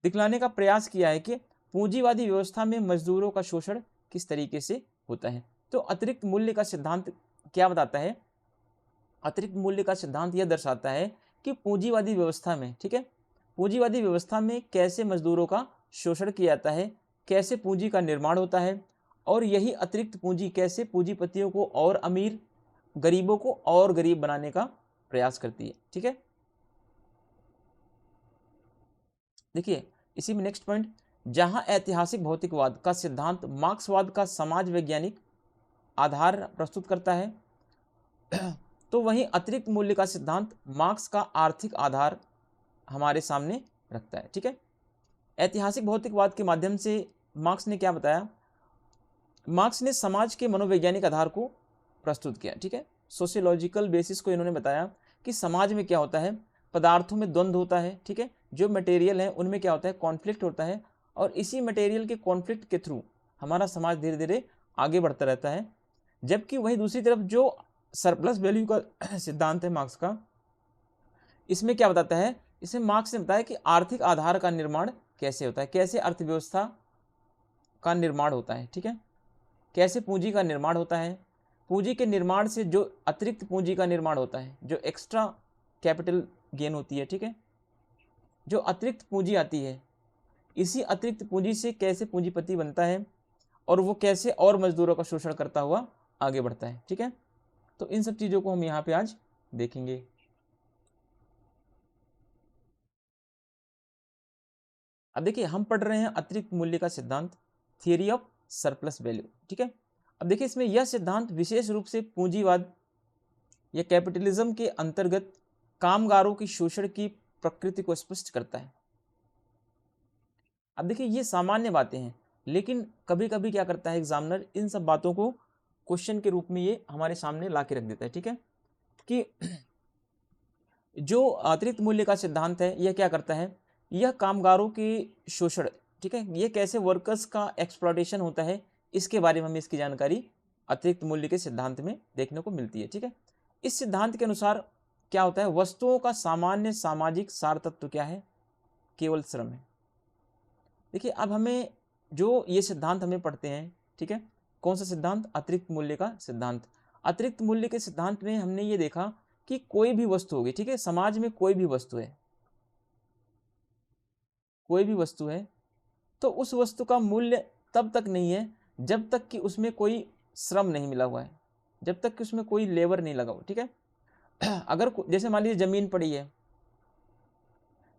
दिखलाने का प्रयास किया है कि पूंजीवादी व्यवस्था में मजदूरों का शोषण किस तरीके से होता है। तो अतिरिक्त मूल्य का सिद्धांत क्या बताता है? अतिरिक्त मूल्य का सिद्धांत यह दर्शाता है कि पूंजीवादी व्यवस्था में, ठीक है, पूंजीवादी व्यवस्था में कैसे मजदूरों का शोषण किया जाता है, कैसे पूंजी का निर्माण होता है, और यही अतिरिक्त पूंजी कैसे पूंजीपतियों को और अमीर, गरीबों को और गरीब बनाने का प्रयास करती है। ठीक है, देखिए इसी में नेक्स्ट पॉइंट, जहां ऐतिहासिक भौतिकवाद का सिद्धांत मार्क्सवाद का समाज वैज्ञानिक आधार प्रस्तुत करता है, तो वहीं अतिरिक्त मूल्य का सिद्धांत मार्क्स का आर्थिक आधार हमारे सामने रखता है। ठीक है, ऐतिहासिक भौतिकवाद के माध्यम से मार्क्स ने क्या बताया? मार्क्स ने समाज के मनोवैज्ञानिक आधार को प्रस्तुत किया। ठीक है, सोशियोलॉजिकल बेसिस को इन्होंने बताया कि समाज में क्या होता है, पदार्थों में द्वंद्व होता है। ठीक है, जो मटेरियल है उनमें क्या होता है, कॉन्फ्लिक्ट होता है, और इसी मटेरियल के कॉन्फ्लिक्ट के थ्रू हमारा समाज धीरे धीरे आगे बढ़ता रहता है। जबकि वहीं दूसरी तरफ जो सरप्लस वैल्यू का सिद्धांत है मार्क्स का, इसमें क्या बताता है? इसमें मार्क्स ने बताया कि आर्थिक आधार का निर्माण कैसे होता है, कैसे अर्थव्यवस्था का निर्माण होता है। ठीक है, कैसे पूंजी का निर्माण होता है, पूंजी के निर्माण से जो अतिरिक्त पूंजी का निर्माण होता है, जो एक्स्ट्रा कैपिटल गेन होती है। ठीक है, जो अतिरिक्त पूंजी आती है, इसी अतिरिक्त पूंजी से कैसे पूंजीपति बनता है, और वो कैसे और मजदूरों का शोषण करता हुआ आगे बढ़ता है। ठीक है, तो इन सब चीजों को हम यहाँ पे आज देखेंगे। अब देखिए हम पढ़ रहे हैं अतिरिक्त मूल्य का सिद्धांत, थियरी ऑफ सरप्लस वैल्यू। ठीक है, अब देखिए इसमें यह सिद्धांत विशेष रूप से पूंजीवाद या कैपिटलिज्म के अंतर्गत कामगारों की शोषण की प्रकृति को स्पष्ट करता है। अब देखिए ये सामान्य बातें हैं, लेकिन कभी कभी क्या करता है एग्जामिनर, इन सब बातों को क्वेश्चन के रूप में ये हमारे सामने ला के रख देता है। ठीक है, कि जो अतिरिक्त मूल्य का सिद्धांत है यह क्या करता है, यह कामगारों के शोषण, ठीक है, ये कैसे वर्कर्स का एक्सप्लॉयटेशन होता है, इसके बारे में हमें इसकी जानकारी अतिरिक्त मूल्य के सिद्धांत में देखने को मिलती है। ठीक है, इस सिद्धांत के अनुसार क्या होता है, वस्तुओं का सामान्य सामाजिक सार तत्व क्या है, केवल श्रम है। देखिए अब हमें जो ये सिद्धांत हमें पढ़ते हैं, ठीक है, कौन सा सिद्धांत? अतिरिक्त मूल्य का सिद्धांत। अतिरिक्त मूल्य के सिद्धांत में हमने ये देखा कि कोई भी वस्तु होगी, ठीक है, समाज में कोई भी वस्तु है, कोई भी वस्तु है, तो उस वस्तु का मूल्य तब तक नहीं है जब तक कि उसमें कोई श्रम नहीं मिला हुआ है, जब तक कि उसमें कोई लेबर नहीं लगा हुआ। ठीक है, अगर जैसे मान लीजिए जमीन पड़ी है,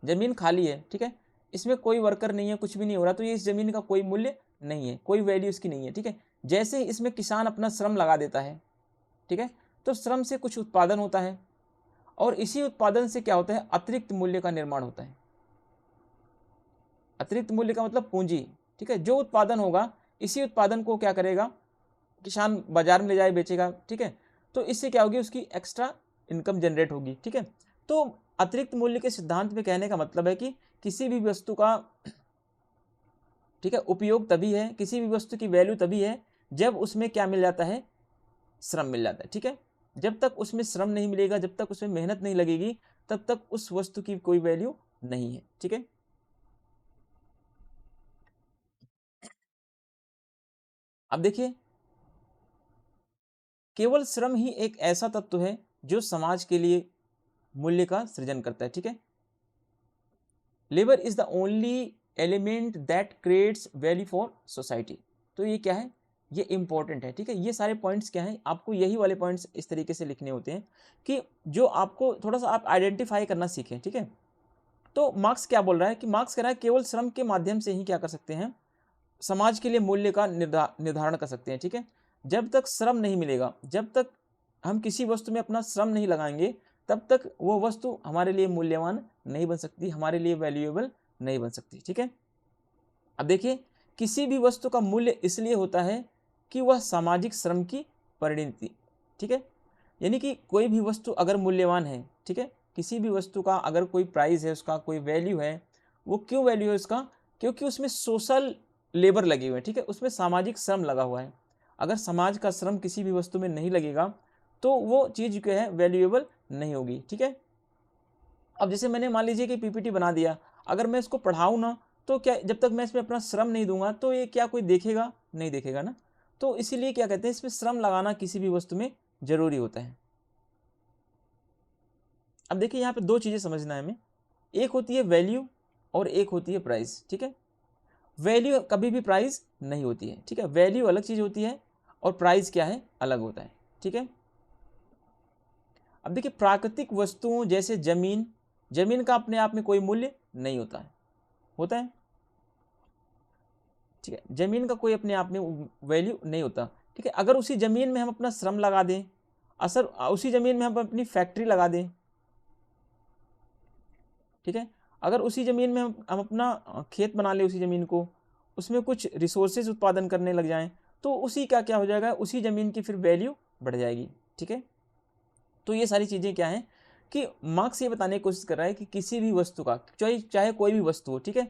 जमीन खाली है, ठीक है, इसमें कोई वर्कर नहीं है, कुछ भी नहीं हो रहा, तो ये इस जमीन का कोई मूल्य नहीं है, कोई वैल्यू इसकी नहीं है। ठीक है, जैसे ही इसमें किसान अपना श्रम लगा देता है, ठीक है, तो श्रम से कुछ उत्पादन होता है, और इसी उत्पादन से क्या होता है, अतिरिक्त मूल्य का निर्माण होता है। अतिरिक्त मूल्य का मतलब पूंजी। ठीक है, जो उत्पादन होगा इसी उत्पादन को क्या करेगा, किसान बाजार में ले जाए बेचेगा। ठीक है, तो इससे क्या होगी, उसकी एक्स्ट्रा इनकम जनरेट होगी। ठीक है, तो अतिरिक्त मूल्य के सिद्धांत में कहने का मतलब है कि किसी भी वस्तु का, ठीक है, उपयोग तभी है, किसी भी वस्तु की वैल्यू तभी है जब उसमें क्या मिल जाता है, श्रम मिल जाता है। ठीक है, जब तक उसमें श्रम नहीं मिलेगा, जब तक उसमें मेहनत नहीं लगेगी, तब तक उस वस्तु की कोई वैल्यू नहीं है। ठीक है, अब देखिए केवल श्रम ही एक ऐसा तत्व है जो समाज के लिए मूल्य का सृजन करता है। ठीक है, labour is the only element that creates value for society. तो ये क्या है, ये इंपॉर्टेंट है। ठीक है, ये सारे पॉइंट्स क्या हैं, आपको यही वाले पॉइंट्स इस तरीके से लिखने होते हैं कि जो आपको थोड़ा सा आप आइडेंटिफाई करना सीखें। ठीक है, तो मार्क्स क्या बोल रहा है, कि मार्क्स कह रहा है केवल श्रम के माध्यम से ही क्या कर सकते हैं, समाज के लिए मूल्य का निर्धारण कर सकते हैं। ठीक है, जब तक श्रम नहीं मिलेगा, जब तक हम किसी वस्तु में अपना श्रम नहीं लगाएंगे, तब तक वो वस्तु हमारे लिए मूल्यवान नहीं बन सकती, हमारे लिए वैल्यूएबल नहीं बन सकती। ठीक है, अब देखिए किसी भी वस्तु का मूल्य इसलिए होता है कि वह सामाजिक श्रम की परिणति, ठीक है। यानी कि कोई भी वस्तु अगर मूल्यवान है, ठीक है, किसी भी वस्तु का अगर कोई प्राइस है, उसका कोई वैल्यू है, वो क्यों वैल्यू है उसका, क्योंकि उसमें सोशल लेबर लगे हुए हैं, ठीक है, उसमें सामाजिक श्रम लगा हुआ है। अगर समाज का श्रम किसी भी वस्तु में नहीं लगेगा तो वो चीज़ क्या है, वैल्यूएबल नहीं होगी, ठीक है। अब जैसे मैंने मान लीजिए कि पीपीटी बना दिया, अगर मैं इसको पढ़ाऊँ ना, तो क्या, जब तक मैं इसमें अपना श्रम नहीं दूंगा तो ये क्या कोई देखेगा, नहीं देखेगा ना। तो इसीलिए क्या कहते हैं, इसमें श्रम लगाना किसी भी वस्तु में जरूरी होता है। अब देखिए यहाँ पे दो चीज़ें समझना है हमें, एक होती है वैल्यू और एक होती है प्राइस, ठीक है। वैल्यू कभी भी प्राइस नहीं होती है, ठीक है, वैल्यू अलग चीज़ होती है और प्राइस क्या है, अलग होता है, ठीक है। अब देखिए प्राकृतिक वस्तुओं जैसे जमीन, जमीन का अपने आप में कोई मूल्य नहीं होता है, होता है, ठीक है, जमीन का कोई अपने आप में वैल्यू नहीं होता, ठीक है। अगर उसी जमीन में हम अपना श्रम लगा दें, असर उसी जमीन में हम अपनी फैक्ट्री लगा दें, ठीक है, अगर उसी ज़मीन में हम अपना खेत बना लें, उसी ज़मीन को, उसमें कुछ रिसोर्सेज उत्पादन करने लग जाएं, तो उसी का क्या हो जाएगा, उसी ज़मीन की फिर वैल्यू बढ़ जाएगी, ठीक है। तो ये सारी चीज़ें क्या हैं कि मार्क्स ये बताने की कोशिश कर रहा है कि किसी भी वस्तु का, चाहे कोई भी वस्तु हो, ठीक है,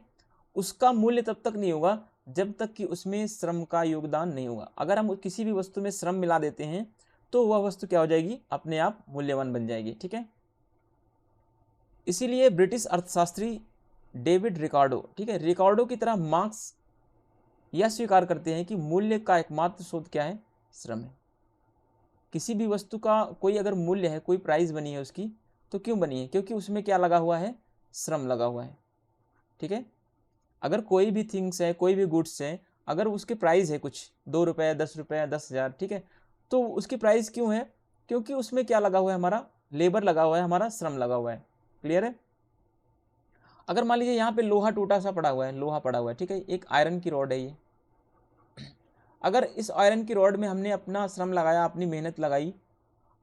उसका मूल्य तब तक नहीं होगा जब तक कि उसमें श्रम का योगदान नहीं होगा। अगर हम किसी भी वस्तु में श्रम मिला देते हैं तो वह वस्तु क्या हो जाएगी, अपने आप मूल्यवान बन जाएगी, ठीक है। इसीलिए ब्रिटिश अर्थशास्त्री डेविड रिकार्डो, ठीक है, रिकार्डो की तरह मार्क्स यह स्वीकार करते हैं कि मूल्य का एकमात्र स्रोत क्या है, श्रम है। किसी भी वस्तु का कोई अगर मूल्य है, कोई प्राइस बनी है उसकी, तो क्यों बनी है, क्योंकि उसमें क्या लगा हुआ है, श्रम लगा हुआ है, ठीक है। अगर कोई भी थिंग्स है, कोई भी गुड्स है, अगर उसके प्राइस है कुछ 2 रुपये, 10 रुपये, 10,000, ठीक है, तो उसकी प्राइस क्यों है, क्योंकि उसमें क्या लगा हुआ है, हमारा लेबर लगा हुआ है, हमारा श्रम लगा हुआ है, क्लियर है। अगर मान लीजिए यहाँ पे लोहा टूटा सा पड़ा हुआ है, लोहा पड़ा हुआ है, ठीक है, एक आयरन की रॉड है ये, अगर इस आयरन की रॉड में हमने अपना श्रम लगाया, अपनी मेहनत लगाई,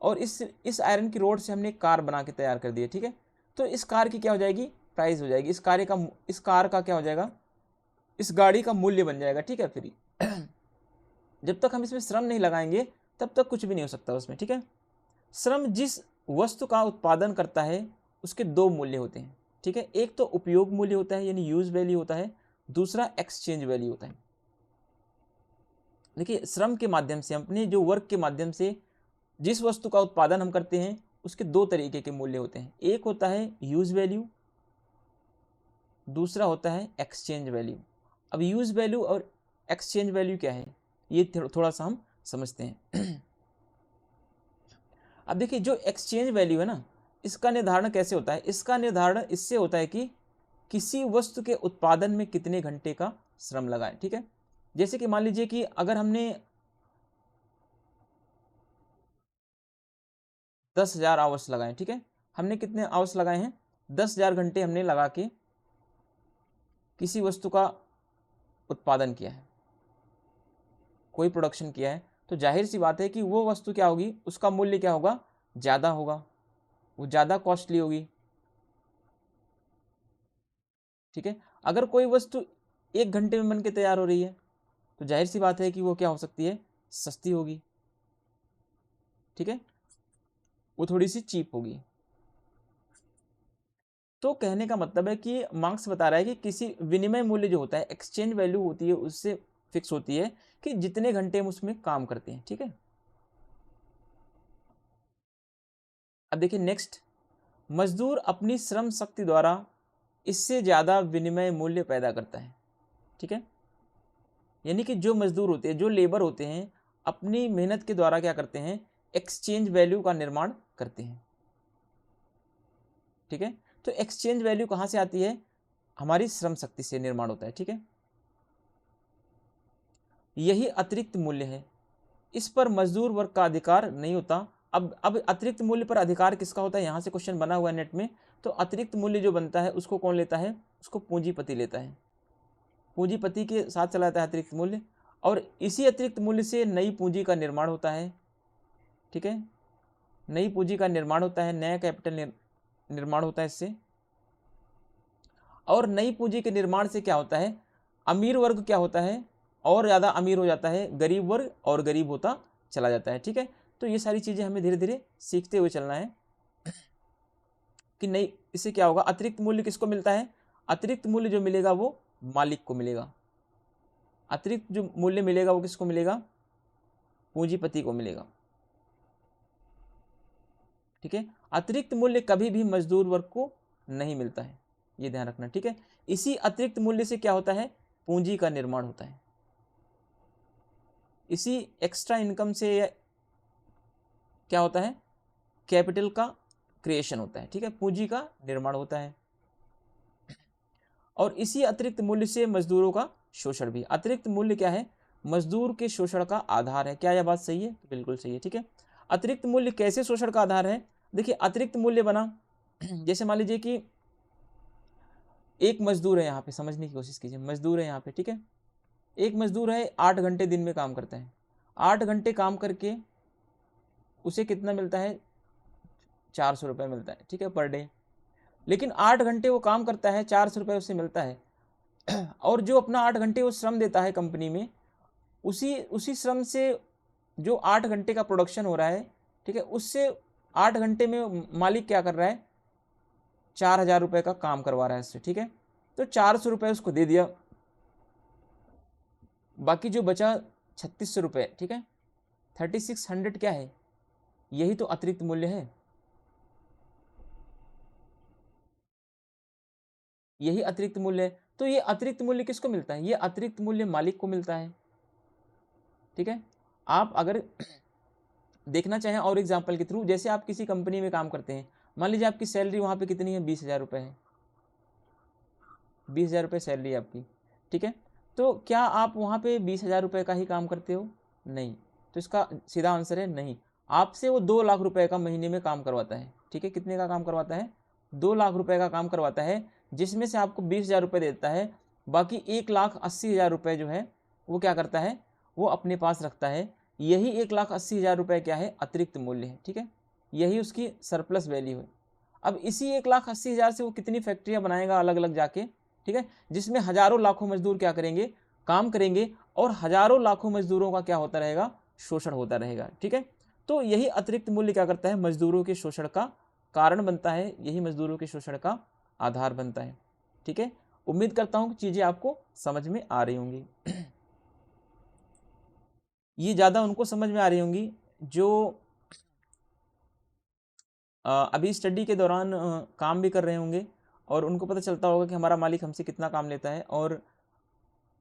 और इस आयरन की रॉड से हमने एक कार बना के तैयार कर दी है, ठीक है, तो इस कार की क्या हो जाएगी, प्राइस हो जाएगी, इस कार का क्या हो जाएगा, इस गाड़ी का मूल्य बन जाएगा, ठीक है। फिर जब तक हम इसमें श्रम नहीं लगाएंगे तब तक कुछ भी नहीं हो सकता उसमें, ठीक है। श्रम जिस वस्तु का उत्पादन करता है उसके दो मूल्य होते हैं, ठीक है, एक तो उपयोग मूल्य होता है, यानी यूज वैल्यू होता है, दूसरा एक्सचेंज वैल्यू होता है। देखिए श्रम के माध्यम से, अपने जो वर्क के माध्यम से जिस वस्तु का उत्पादन हम करते हैं उसके दो तरीके के मूल्य होते हैं, एक होता है यूज वैल्यू, दूसरा होता है एक्सचेंज वैल्यू। अब यूज वैल्यू और एक्सचेंज वैल्यू क्या है, ये थोड़ा सा हम समझते हैं। अब देखिए जो एक्सचेंज वैल्यू है ना, इसका निर्धारण कैसे होता है, इसका निर्धारण इससे होता है कि किसी वस्तु के उत्पादन में कितने घंटे का श्रम लगा है, ठीक है। जैसे कि मान लीजिए कि अगर हमने 10,000 आवर्स लगाए, ठीक है, हमने कितने आवर्स लगाए हैं, 10,000 घंटे हमने लगा के किसी वस्तु का उत्पादन किया है, कोई प्रोडक्शन किया है, तो जाहिर सी बात है कि वो वस्तु क्या होगी, उसका मूल्य क्या होगा, ज़्यादा होगा, वो ज़्यादा कॉस्टली होगी, ठीक है। अगर कोई वस्तु 1 घंटे में बन के तैयार हो रही है तो जाहिर सी बात है कि वो क्या हो सकती है, सस्ती होगी, ठीक है, वो थोड़ी सी चीप होगी। तो कहने का मतलब है कि मार्क्स बता रहा है कि किसी विनिमय मूल्य जो होता है, एक्सचेंज वैल्यू होती है, उससे फिक्स होती है कि जितने घंटे हम उसमें काम करते हैं, ठीक है। अब देखिए नेक्स्ट, मजदूर अपनी श्रम शक्ति द्वारा इससे ज़्यादा विनिमय मूल्य पैदा करता है, ठीक है। यानी कि जो मजदूर होते हैं, जो लेबर होते हैं, अपनी मेहनत के द्वारा क्या करते हैं, एक्सचेंज वैल्यू का निर्माण करते हैं, ठीक है। तो एक्सचेंज वैल्यू कहाँ से आती है, हमारी श्रम शक्ति से निर्माण होता है, ठीक है। यही अतिरिक्त मूल्य है, इस पर मजदूर वर्ग का अधिकार नहीं होता। अब अतिरिक्त मूल्य पर अधिकार किसका होता है, यहाँ से क्वेश्चन बना हुआ है नेट में, तो अतिरिक्त मूल्य जो बनता है उसको कौन लेता है, उसको पूंजीपति लेता है, पूंजीपति के साथ चला जाता है अतिरिक्त मूल्य, और इसी अतिरिक्त मूल्य से नई पूंजी का निर्माण होता है, ठीक है, नई पूंजी का निर्माण होता है, नया कैपिटल निर्माण होता है इससे, और नई पूंजी के निर्माण से क्या होता है, अमीर वर्ग क्या होता है, और ज़्यादा अमीर हो जाता है, गरीब वर्ग और गरीब होता चला जाता है। ठीक है, तो ये सारी चीज़ें हमें धीरे धीरे सीखते हुए चलना है कि नहीं, इससे क्या होगा, अतिरिक्त मूल्य किसको मिलता है, अतिरिक्त मूल्य जो मिलेगा वो मालिक को मिलेगा। अतिरिक्त जो मूल्य मिलेगा वो किसको मिलेगा, पूंजीपति को मिलेगा। ठीक है, अतिरिक्त मूल्य कभी भी मजदूर वर्ग को नहीं मिलता है, ये ध्यान रखना। ठीक है, इसी अतिरिक्त मूल्य से क्या होता है, पूंजी का निर्माण होता है। इसी एक्स्ट्रा इनकम से क्या होता है, कैपिटल का क्रिएशन होता है। ठीक है, पूंजी का निर्माण होता है। और इसी अतिरिक्त मूल्य से मजदूरों का शोषण भी। अतिरिक्त मूल्य क्या है, मजदूर के शोषण का आधार है। क्या यह बात सही है, बिल्कुल सही है। ठीक है, अतिरिक्त मूल्य कैसे शोषण का आधार है, देखिए अतिरिक्त मूल्य बना जैसे मान लीजिए कि एक मजदूर है, यहाँ पे समझने की कोशिश कीजिए, मजदूर है यहाँ पे। ठीक है, एक मजदूर है 8 घंटे दिन में काम करता है, 8 घंटे काम करके उसे कितना मिलता है, 400 रुपये मिलता है। ठीक है, पर डे। लेकिन 8 घंटे वो काम करता है, 400 रुपये उससे मिलता है। और जो अपना 8 घंटे वो श्रम देता है कंपनी में, उसी श्रम से जो 8 घंटे का प्रोडक्शन हो रहा है, ठीक है, उससे 8 घंटे में मालिक क्या कर रहा है, 4000 रुपये का काम करवा रहा है इससे। ठीक है, तो 400 रुपये उसको दे दिया, बाकी जो बचा 3600 रुपये। ठीक है, 3600 क्या है, यही तो अतिरिक्त मूल्य है, यही अतिरिक्त मूल्य है। तो ये अतिरिक्त मूल्य किसको मिलता है, ये अतिरिक्त मूल्य मालिक को मिलता है। ठीक है, आप अगर देखना चाहें और एग्जाम्पल के थ्रू, जैसे आप किसी कंपनी में काम करते हैं, मान लीजिए आपकी सैलरी वहाँ पे कितनी है, 20,000 रुपये है, 20,000 रुपये सैलरी है आपकी। ठीक है, तो क्या आप वहाँ पे 20,000 रुपये का ही काम करते हो, नहीं। तो इसका सीधा आंसर है नहीं। आपसे वो 2 लाख रुपए का महीने में काम करवाता है। ठीक है, कितने का काम करवाता है, 2 लाख रुपए का काम करवाता है, जिसमें से आपको 20,000 रुपये देता है, बाकी 1,80,000 रुपये जो है वो क्या करता है, वो अपने पास रखता है। यही 1,80,000 रुपये क्या है, अतिरिक्त मूल्य है। ठीक है, यही उसकी सरप्लस वैल्यू है। अब इसी 1,80,000 से वो कितनी फैक्ट्रियाँ बनाएगा अलग अलग जाके, ठीक है, जिसमें हजारों लाखों मजदूर क्या करेंगे, काम करेंगे, और हजारों लाखों मजदूरों का क्या होता रहेगा, शोषण होता रहेगा। ठीक है, तो यही अतिरिक्त मूल्य क्या करता है, मजदूरों के शोषण का कारण बनता है, यही मजदूरों के शोषण का आधार बनता है। ठीक है, उम्मीद करता हूँ कि चीज़ें आपको समझ में आ रही होंगी। ये ज़्यादा उनको समझ में आ रही होंगी जो अभी स्टडी के दौरान काम भी कर रहे होंगे, और उनको पता चलता होगा कि हमारा मालिक हमसे कितना काम लेता है, और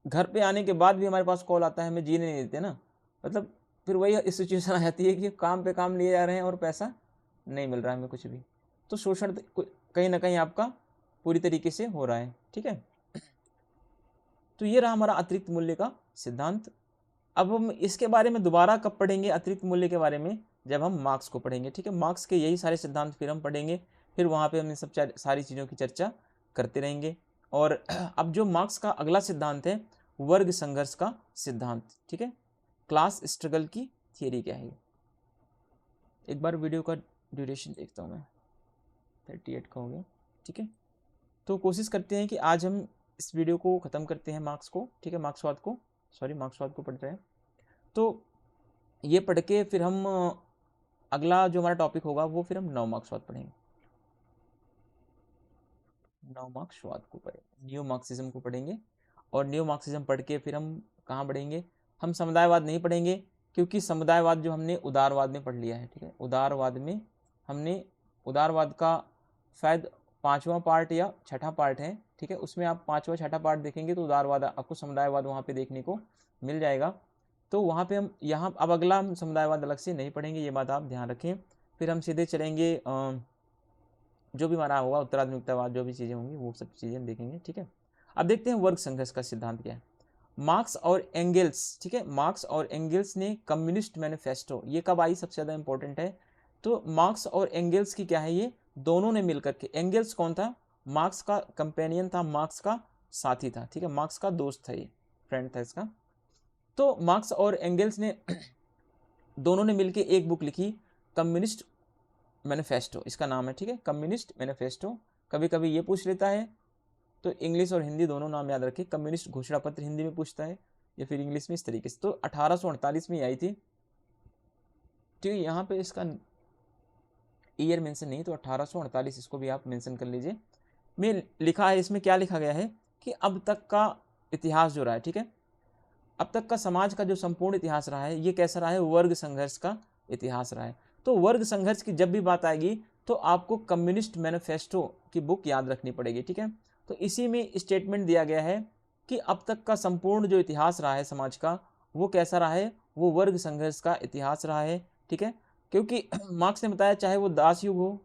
घर पे आने के बाद भी हमारे पास कॉल आता है, हमें जीने नहीं देते ना, मतलब फिर वही सिचुएशन आ जाती है कि काम पे काम लिए जा रहे हैं और पैसा नहीं मिल रहा है हमें कुछ भी। तो शोषण कहीं ना कहीं आपका पूरी तरीके से हो रहा है। ठीक है, तो ये रहा हमारा अतिरिक्त मूल्य का सिद्धांत। अब हम इसके बारे में दोबारा कब पढ़ेंगे, अतिरिक्त मूल्य के बारे में, जब हम मार्क्स को पढ़ेंगे। ठीक है, मार्क्स के यही सारे सिद्धांत फिर हम पढ़ेंगे, फिर वहाँ पे हम इन सब सारी चीज़ों की चर्चा करते रहेंगे। और अब जो मार्क्स का अगला सिद्धांत है, वर्ग संघर्ष का सिद्धांत। ठीक है, क्लास स्ट्रगल की थियरी क्या है। एक बार वीडियो का ड्यूरेशन देखता हूँ मैं, 38 का हो गया। ठीक है, तो कोशिश करते हैं कि आज हम इस वीडियो को ख़त्म करते हैं, मार्क्स को। ठीक है, मार्क्सवाद को पढ़ रहे हैं, तो ये पढ़ के फिर हम अगला जो हमारा टॉपिक होगा वो फिर हम 9 मार्क्सवाद पढ़ेंगे। 9 मार्क्सवाद को पढ़ेंगे, न्यू मार्क्सिज्म को पढ़ेंगे। और न्यू मार्क्सिज्म पढ़ के फिर हम कहाँ बढ़ेंगे, हम समुदायवाद नहीं पढ़ेंगे, क्योंकि समुदायवाद जो हमने उदारवाद में पढ़ लिया है। ठीक है, उदारवाद का शायद 5वां पार्ट या 6ठा पार्ट है। ठीक है, उसमें आप 5वां 6ठा पार्ट देखेंगे तो उदारवाद, आपको समुदायवाद वहाँ पे देखने को मिल जाएगा। तो वहाँ पे हम यहाँ अब अगला हम समुदायवाद अलग से नहीं पढ़ेंगे, ये बात आप ध्यान रखें। फिर हम सीधे चलेंगे जो भी हमारा होगा उत्तराधुनिकतावाद, जो भी चीज़ें होंगी वो सब चीज़ें हम देखेंगे। ठीक है, अब देखते हैं वर्ग संघर्ष का सिद्धांत क्या है। मार्क्स और एंगल्स, ठीक है, मार्क्स और एंगल्स ने कम्युनिस्ट मैनिफेस्टो, ये कब आई, सबसे ज़्यादा इंपॉर्टेंट है। तो मार्क्स और एंगल्स की क्या है, ये दोनों ने मिलकर के, एंगल्स कौन था, मार्क्स का कंपेनियन था, मार्क्स का साथी था। ठीक है, मार्क्स का दोस्त था, ये फ्रेंड था इसका। तो मार्क्स और एंगल्स ने दोनों ने मिलकर एक बुक लिखी, कम्युनिस्ट मैनिफेस्टो इसका नाम है। ठीक है, कम्युनिस्ट मैनिफेस्टो। कभी कभी ये पूछ लेता है, तो इंग्लिश और हिंदी दोनों नाम याद रखें। कम्युनिस्ट घोषणा पत्र हिंदी में पूछता है, या फिर इंग्लिश में, इस तरीके से। तो 1848 में आई थी ठीक है, यहाँ पे इसका ईयर मेंशन नहीं, तो 1848 इसको भी आप मेंशन कर लीजिए। में लिखा है, इसमें क्या लिखा गया है कि अब तक का इतिहास जो रहा है, ठीक है, अब तक का समाज का जो संपूर्ण इतिहास रहा है ये कैसा रहा है, वर्ग संघर्ष का इतिहास रहा है। तो वर्ग संघर्ष की जब भी बात आएगी तो आपको कम्युनिस्ट मैनिफेस्टो की बुक याद रखनी पड़ेगी, ठीक है। तो इसी में स्टेटमेंट दिया गया है कि अब तक का संपूर्ण जो इतिहास रहा है समाज का वो कैसा रहा है, वो वर्ग संघर्ष का इतिहास रहा है, ठीक है। क्योंकि मार्क्स ने बताया चाहे वो दास युग हो,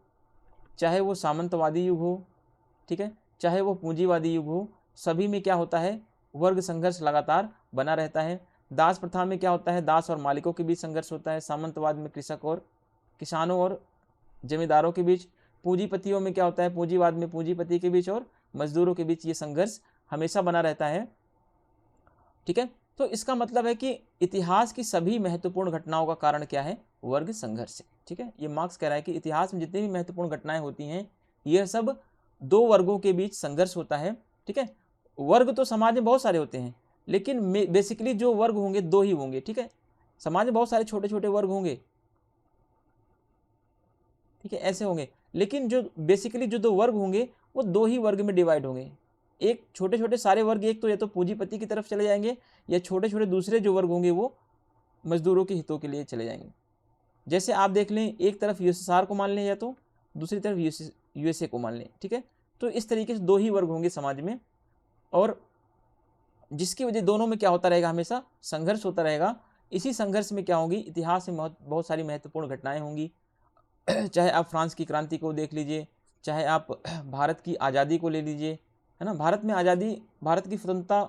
चाहे वो सामंतवादी युग हो, ठीक है, चाहे वो पूंजीवादी युग हो, सभी में क्या होता है, वर्ग संघर्ष लगातार बना रहता है। दास प्रथा में क्या होता है, दास और मालिकों के बीच संघर्ष होता है। सामंतवाद में कृषक और किसानों और जमींदारों के बीच। पूंजीपतियों में क्या होता है, पूंजीवाद में पूंजीपति के बीच और मजदूरों के बीच ये संघर्ष हमेशा बना रहता है, ठीक है। तो इसका मतलब है कि इतिहास की सभी महत्वपूर्ण घटनाओं का कारण क्या है, वर्ग संघर्ष है, ठीक है। ये मार्क्स कह रहा है कि इतिहास में जितनी भी महत्वपूर्ण घटनाएं होती हैं यह सब दो वर्गों के बीच संघर्ष होता है, ठीक है। वर्ग तो समाज में बहुत सारे होते हैं, लेकिन बेसिकली जो वर्ग होंगे दो ही होंगे, ठीक है। समाज में बहुत सारे छोटे छोटे वर्ग होंगे, ठीक है, ऐसे होंगे, लेकिन जो बेसिकली जो दो वर्ग होंगे वो दो ही वर्ग में डिवाइड होंगे। एक छोटे छोटे सारे वर्ग, एक तो या तो पूंजीपति की तरफ चले जाएंगे, या छोटे छोटे दूसरे जो वर्ग होंगे वो मजदूरों के हितों के लिए चले जाएंगे। जैसे आप देख लें, एक तरफ यूएसएसआर को मान लें या तो दूसरी तरफ यूएसए को मान लें, ठीक है। तो इस तरीके से दो ही वर्ग होंगे समाज में, और जिसकी वजह दोनों में क्या होता रहेगा, हमेशा संघर्ष होता रहेगा। इसी संघर्ष में क्या होगी, इतिहास में बहुत सारी महत्वपूर्ण घटनाएं होंगी। चाहे आप फ्रांस की क्रांति को देख लीजिए, चाहे आप भारत की आज़ादी को ले लीजिए, है ना। भारत में आज़ादी, भारत की स्वतंत्रता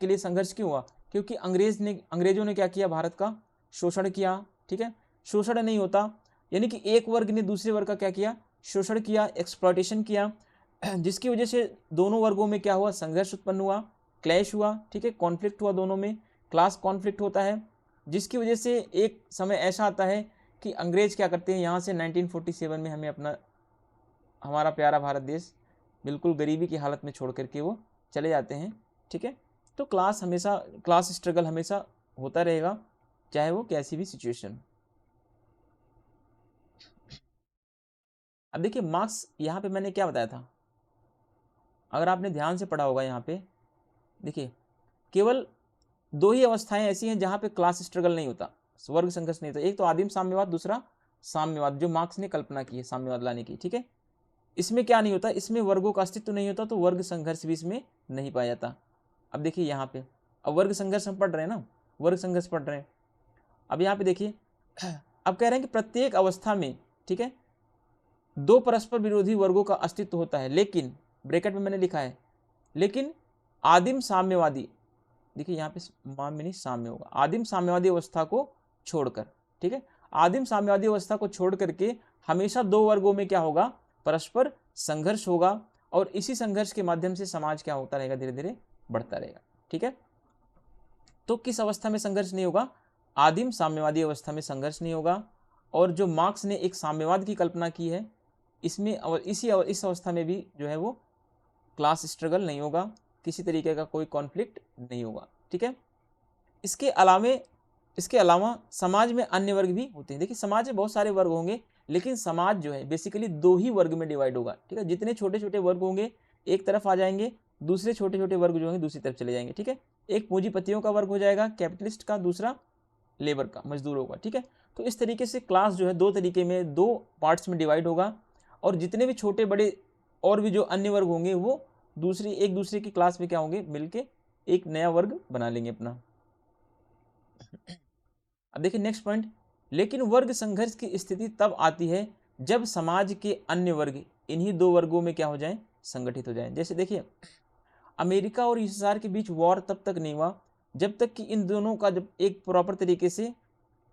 के लिए संघर्ष क्यों हुआ, क्योंकि अंग्रेजों ने क्या किया, भारत का शोषण किया, ठीक है। शोषण नहीं होता, यानी कि एक वर्ग ने दूसरे वर्ग का क्या किया, शोषण किया, एक्सप्लॉयटेशन किया, जिसकी वजह से दोनों वर्गों में क्या हुआ, संघर्ष उत्पन्न हुआ, क्लैश हुआ, ठीक है, कॉन्फ्लिक्ट हुआ, दोनों में क्लास कॉन्फ्लिक्ट होता है, जिसकी वजह से एक समय ऐसा आता है कि अंग्रेज क्या करते हैं, यहाँ से 1947 में हमें हमारा प्यारा भारत देश बिल्कुल गरीबी की हालत में छोड़ करके वो चले जाते हैं, ठीक है। तो क्लास स्ट्रगल हमेशा होता रहेगा, चाहे वो कैसी भी सिचुएशन। अब देखिए मार्क्स यहाँ पे मैंने क्या बताया था, अगर आपने ध्यान से पढ़ा होगा, यहाँ पे देखिए केवल दो ही अवस्थाएं ऐसी हैं जहाँ पे क्लास स्ट्रगल नहीं होता, वर्ग संघर्ष नहीं होता। एक तो आदिम साम्यवाद, दूसरा साम्यवाद, जो मार्क्स ने कल्पना की है साम्यवाद लाने की, ठीक है। इसमें क्या नहीं होता, इसमें वर्गों का अस्तित्व नहीं होता, तो वर्ग संघर्ष भी इसमें नहीं पाया जाता। अब देखिए यहाँ पे, अब वर्ग संघर्ष हम पढ़ रहे हैं ना, वर्ग संघर्ष पढ़ रहे हैं। अब यहाँ पे देखिए, अब कह रहे हैं कि प्रत्येक अवस्था में, ठीक है, दो परस्पर विरोधी वर्गों का अस्तित्व होता है, लेकिन ब्रैकेट में मैंने लिखा है, लेकिन आदिम साम्यवादी, देखिए यहाँ पे मान में नहीं साम्य होगा, आदिम साम्यवादी अवस्था को छोड़कर, ठीक है, आदिम साम्यवादी अवस्था को छोड़ करके हमेशा दो वर्गों में क्या होगा, परस्पर संघर्ष होगा, और इसी संघर्ष के माध्यम से समाज क्या होता रहेगा, धीरे धीरे बढ़ता रहेगा, ठीक है। तो किस अवस्था में संघर्ष नहीं होगा, आदिम साम्यवादी अवस्था में संघर्ष नहीं होगा। और जो मार्क्स ने एक साम्यवाद की कल्पना की है, इसमें और इस अवस्था में भी जो है वो क्लास स्ट्रगल नहीं होगा, किसी तरीके का कोई कॉन्फ्लिक्ट नहीं होगा, ठीक है। इसके अलावा समाज में अन्य वर्ग भी होते हैं। देखिए समाज में बहुत सारे वर्ग होंगे, लेकिन समाज जो है बेसिकली दो ही वर्ग में डिवाइड होगा, ठीक है। जितने छोटे छोटे वर्ग होंगे एक तरफ आ जाएंगे, दूसरे छोटे छोटे वर्ग जो होंगे दूसरी तरफ चले जाएंगे, ठीक है। एक पूंजीपतियों का वर्ग हो जाएगा, कैपिटलिस्ट का, दूसरा लेबर का, मजदूरों का, ठीक है। तो इस तरीके से क्लास जो है दो तरीके में, दो पार्ट्स में डिवाइड होगा, और जितने भी छोटे बड़े और भी जो अन्य वर्ग होंगे वो एक दूसरे की क्लास में क्या होंगे, मिलके एक नया वर्ग बना लेंगे अपना। अब देखिए नेक्स्ट पॉइंट, लेकिन वर्ग संघर्ष की स्थिति तब आती है जब समाज के अन्य वर्ग इन्हीं दो वर्गों में क्या हो जाएं, संगठित हो जाएं। जैसे देखिए अमेरिका और यूएसएसआर के बीच वॉर तब तक नहीं हुआ जब तक कि इन दोनों का जब एक प्रॉपर तरीके से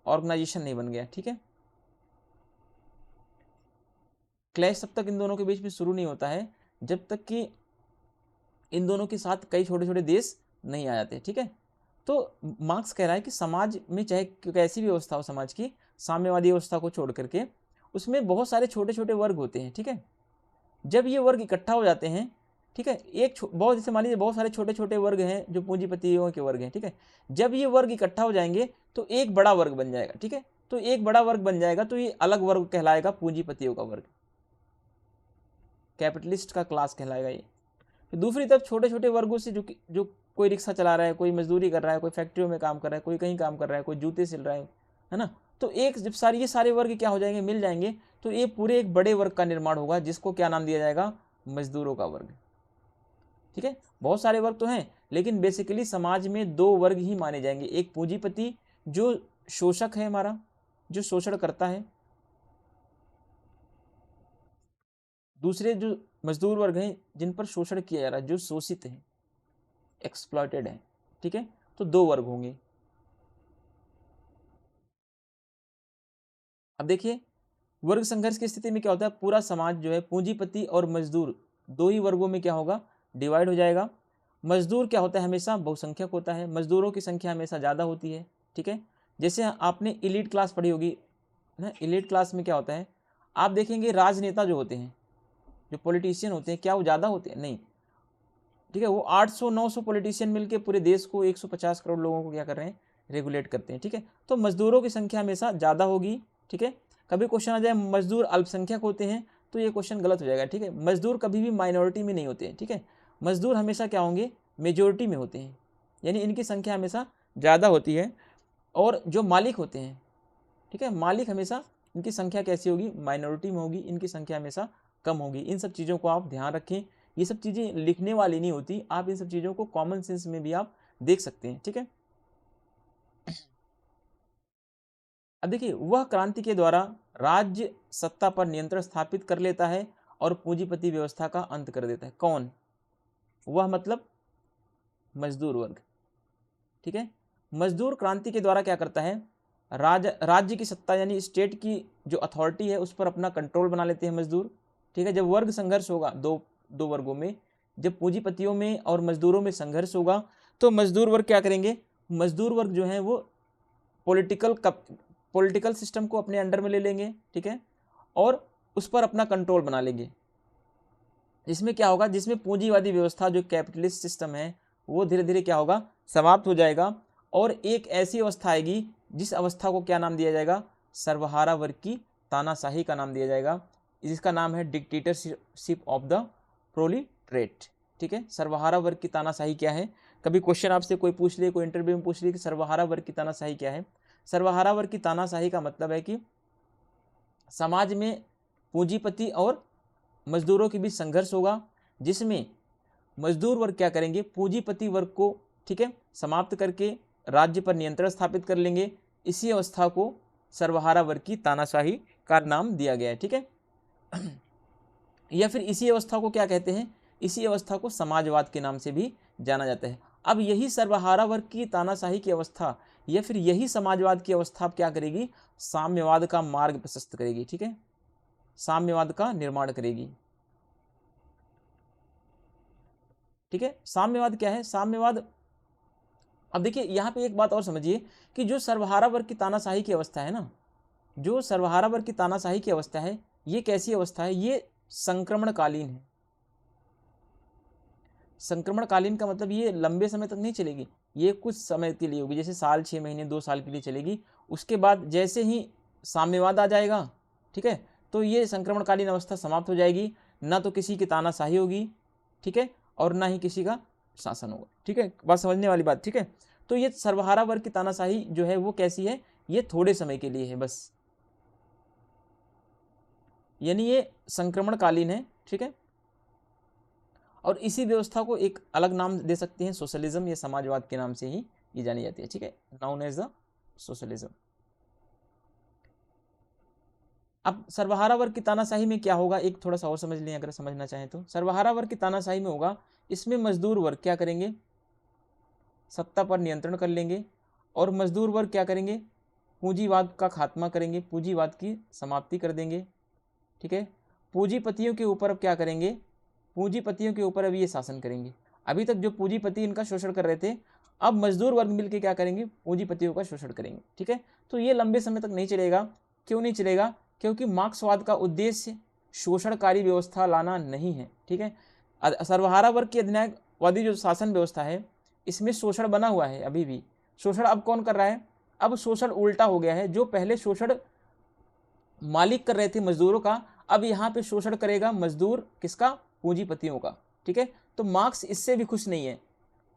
ऑर्गेनाइजेशन नहीं बन गया, ठीक है। क्लैश तब तक इन दोनों के बीच में शुरू नहीं होता है जब तक कि इन दोनों के साथ कई छोटे छोटे देश नहीं आ जाते, ठीक है। तो मार्क्स कह रहा है कि समाज में चाहे कैसी भी अवस्था हो समाज की, साम्यवादी अवस्था को छोड़ करके उसमें बहुत सारे छोटे छोटे वर्ग होते हैं, ठीक है। जब ये वर्ग इकट्ठा हो जाते हैं, ठीक है, बहुत जैसे मान लीजिए बहुत सारे छोटे छोटे वर्ग हैं जो पूंजीपतियों के वर्ग हैं, ठीक है। जब ये वर्ग इकट्ठा हो जाएंगे तो एक बड़ा वर्ग बन जाएगा, ठीक है। तो एक बड़ा वर्ग बन जाएगा, तो ये अलग वर्ग कहलाएगा, पूंजीपतियों का वर्ग, कैपिटलिस्ट का क्लास कहलाएगा ये। फिर दूसरी तरफ छोटे छोटे वर्गों से जो कोई रिक्शा चला रहा है, कोई मजदूरी कर रहा है, कोई फैक्ट्रियों में काम कर रहा है, कोई कहीं काम कर रहा है, कोई जूते सिल रहा है ना, तो एक जब ये सारे वर्ग क्या हो जाएंगे, मिल जाएंगे, तो ये पूरे एक बड़े वर्ग का निर्माण होगा, जिसको क्या नाम दिया जाएगा, मजदूरों का वर्ग। ठीक है, बहुत सारे वर्ग तो हैं, लेकिन बेसिकली समाज में दो वर्ग ही माने जाएंगे, एक पूंजीपति जो शोषक है हमारा, जो शोषण करता है, दूसरे जो मजदूर वर्ग हैं जिन पर शोषण किया जा रहा है, जो शोषित है, एक्सप्लॉइटेड है। ठीक है, तो दो वर्ग होंगे। अब देखिए, वर्ग संघर्ष की स्थिति में क्या होता है, पूरा समाज जो है पूंजीपति और मजदूर दो ही वर्गों में क्या होगा, डिवाइड हो जाएगा। मजदूर क्या होता है, हमेशा बहुसंख्यक होता है, मजदूरों की संख्या हमेशा ज़्यादा होती है। ठीक है, जैसे आपने इलीट क्लास पढ़ी होगी ना, इलीट क्लास में क्या होता है, आप देखेंगे राजनेता जो होते हैं, जो पॉलिटिशियन होते हैं, क्या वो ज़्यादा होते हैं, नहीं। ठीक है, वो 800-900 पॉलिटिशियन मिलके पूरे देश को 150 करोड़ लोगों को क्या कर रहे हैं, रेगुलेट करते हैं। ठीक है, तो मजदूरों की संख्या हमेशा ज़्यादा होगी। ठीक है, कभी क्वेश्चन आ जाए मजदूर अल्पसंख्यक होते हैं, तो ये क्वेश्चन गलत हो जाएगा। ठीक है, मजदूर कभी भी माइनॉरिटी में नहीं होते हैं। ठीक है, मजदूर हमेशा क्या होंगे, मेजोरिटी में होते हैं, यानी इनकी संख्या हमेशा ज़्यादा होती है। और जो मालिक होते हैं, ठीक है, मालिक हमेशा इनकी संख्या कैसी होगी, माइनॉरिटी में होगी, इनकी संख्या हमेशा कम होगी। इन सब चीज़ों को आप ध्यान रखें, ये सब चीज़ें लिखने वाली नहीं होती, आप इन सब चीज़ों को कॉमन सेंस में भी आप देख सकते हैं। ठीक है, अब देखिए, वह क्रांति के द्वारा राज्य सत्ता पर नियंत्रण स्थापित कर लेता है और पूंजीपति व्यवस्था का अंत कर देता है। कौन? वह मतलब मजदूर वर्ग। ठीक है, मजदूर क्रांति के द्वारा क्या करता है, राज्य की सत्ता यानी स्टेट की जो अथॉरिटी है उस पर अपना कंट्रोल बना लेते हैं मजदूर। ठीक है, जब वर्ग संघर्ष होगा दो वर्गों में, जब पूंजीपतियों में और मजदूरों में संघर्ष होगा, तो मजदूर वर्ग क्या करेंगे, मजदूर वर्ग जो है वो पॉलिटिकल सिस्टम को अपने अंडर में ले लेंगे। ठीक है, और उस पर अपना कंट्रोल बना लेंगे, जिसमें क्या होगा, जिसमें पूंजीवादी व्यवस्था जो कैपिटलिस्ट सिस्टम है वो धीरे धीरे क्या होगा, समाप्त हो जाएगा, और एक ऐसी अवस्था आएगी जिस अवस्था को क्या नाम दिया जाएगा, सर्वहारा वर्ग की तानाशाही का नाम दिया जाएगा, जिसका नाम है डिक्टेटरशिप ऑफ द प्रोलिटरेट। ठीक है, सर्वहारा वर्ग की तानाशाही क्या है, कभी क्वेश्चन आपसे कोई पूछ ले, कोई इंटरव्यू में पूछ ले कि सर्वहारा वर्ग की तानाशाही क्या है। सर्वहारा वर्ग की तानाशाही का मतलब है कि समाज में पूंजीपति और मजदूरों के बीच संघर्ष होगा, जिसमें मजदूर वर्ग क्या करेंगे, पूंजीपति वर्ग को, ठीक है, समाप्त करके राज्य पर नियंत्रण स्थापित कर लेंगे। इसी अवस्था को सर्वहारा वर्ग की तानाशाही का नाम दिया गया है। ठीक है, या फिर इसी अवस्था को क्या कहते हैं, इसी अवस्था को समाजवाद के नाम से भी जाना जाता है। अब यही सर्वहारा वर्ग की तानाशाही की अवस्था या फिर यही समाजवाद की अवस्था क्या करेगी, साम्यवाद का मार्ग प्रशस्त करेगी। ठीक है, साम्यवाद का निर्माण करेगी। ठीक है, साम्यवाद क्या है, साम्यवाद, अब देखिए यहाँ पे एक बात और समझिए कि जो सर्वहारा वर्ग की तानाशाही की अवस्था है ना, जो सर्वहारा वर्ग की तानाशाही की अवस्था है, ये कैसी अवस्था है, ये संक्रमणकालीन है। संक्रमणकालीन का मतलब ये लंबे समय तक नहीं चलेगी, ये कुछ समय के लिए होगी, जैसे साल, 6 महीने, 2 साल के लिए चलेगी। उसके बाद जैसे ही साम्यवाद आ जाएगा, ठीक है, तो ये संक्रमणकालीन अवस्था समाप्त हो जाएगी, ना तो किसी की तानाशाही होगी, ठीक है, और ना ही किसी का शासन होगा। ठीक है, बात समझने वाली बात। ठीक है, तो ये सर्वहारा वर्ग की तानाशाही जो है वो कैसी है, ये थोड़े समय के लिए है बस, यानी ये संक्रमणकालीन है। ठीक है, और इसी व्यवस्था को एक अलग नाम दे सकते हैं, सोशलिज्म या समाजवाद के नाम से ही ये जानी जाती है। ठीक है, नाउन एज द सोशलिज्म। अब सर्वहारा वर्ग की तानाशाही में क्या होगा, एक थोड़ा सा और समझ लें अगर समझना चाहें तो। सर्वहारा वर्ग की तानाशाही में होगा, इसमें मजदूर वर्ग क्या करेंगे, सत्ता पर नियंत्रण कर लेंगे, और मजदूर वर्ग क्या करेंगे, पूंजीवाद का खात्मा करेंगे, पूंजीवाद की समाप्ति कर देंगे। ठीक है, पूंजीपतियों के ऊपर अब क्या करेंगे, पूंजीपतियों के ऊपर अब ये शासन करेंगे। अभी तक जो पूंजीपति इनका शोषण कर रहे थे, अब मजदूर वर्ग मिलकर क्या करेंगे, पूंजीपतियों का शोषण करेंगे। ठीक है, तो ये लंबे समय तक नहीं चलेगा। क्यों नहीं चलेगा, क्योंकि मार्क्सवाद का उद्देश्य शोषणकारी व्यवस्था लाना नहीं है। ठीक है, सर्वहारा वर्ग की अधिनायकवादी जो शासन व्यवस्था है, इसमें शोषण बना हुआ है अभी भी। शोषण अब कौन कर रहा है, अब शोषण उल्टा हो गया है, जो पहले शोषण मालिक कर रहे थे मजदूरों का, अब यहाँ पे शोषण करेगा मजदूर किसका, पूंजीपतियों का। ठीक है, तो मार्क्स इससे भी खुश नहीं है।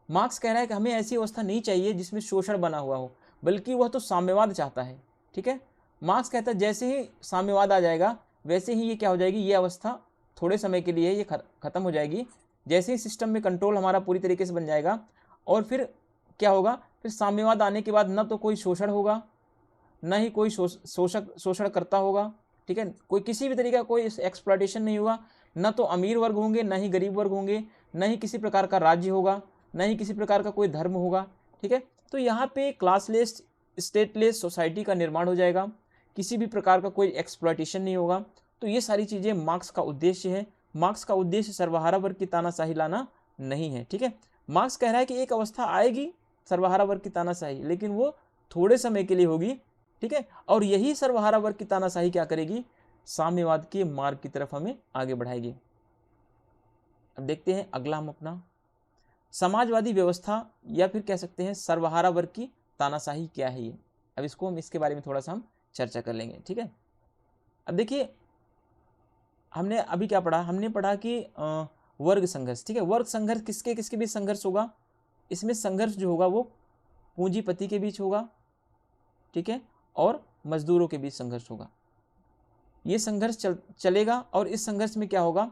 मार्क्स कह रहा है कि हमें ऐसी अवस्था नहीं चाहिए जिसमें शोषण बना हुआ हो, बल्कि वह तो साम्यवाद चाहता है। ठीक है, मार्क्स कहता है जैसे ही साम्यवाद आ जाएगा वैसे ही ये क्या हो जाएगी, ये अवस्था थोड़े समय के लिए ये खत्म हो जाएगी। जैसे ही सिस्टम में कंट्रोल हमारा पूरी तरीके से बन जाएगा, और फिर क्या होगा, फिर साम्यवाद आने के बाद न तो कोई शोषण होगा, न ही कोई शोषण करता होगा। ठीक है, कोई किसी भी तरीके का कोई एक्सप्लॉयटेशन नहीं होगा, न तो अमीर वर्ग होंगे, न ही गरीब वर्ग होंगे, न ही किसी प्रकार का राज्य होगा, न ही किसी प्रकार का कोई धर्म होगा। ठीक है, तो यहाँ पे क्लासलेस स्टेटलेस सोसाइटी का निर्माण हो जाएगा, किसी भी प्रकार का कोई एक्सप्लॉयटेशन नहीं होगा। तो ये सारी चीज़ें मार्क्स का उद्देश्य है। मार्क्स का उद्देश्य सर्वहारा वर्ग की तानाशाही लाना नहीं है। ठीक है, मार्क्स कह रहा है कि एक अवस्था आएगी सर्वहारा वर्ग की तानाशाही, लेकिन वो थोड़े समय के लिए होगी। ठीक है, और यही सर्वहारा वर्ग की तानाशाही क्या करेगी, साम्यवाद के मार्ग की तरफ हमें आगे बढ़ाएगी। अब देखते हैं अगला हम अपना समाजवादी व्यवस्था, या फिर कह सकते हैं सर्वहारा वर्ग की तानाशाही क्या है ये। अब इसको हम इसके बारे में थोड़ा सा हम चर्चा कर लेंगे। ठीक है, अब देखिए हमने अभी क्या पढ़ा, हमने पढ़ा कि वर्ग संघर्ष। ठीक है, वर्ग संघर्ष किसके किसके बीच संघर्ष होगा, इसमें संघर्ष जो होगा वो पूंजीपति के बीच होगा। ठीक है, और मजदूरों के बीच संघर्ष होगा। ये संघर्ष चलेगा, और इस संघर्ष में क्या होगा,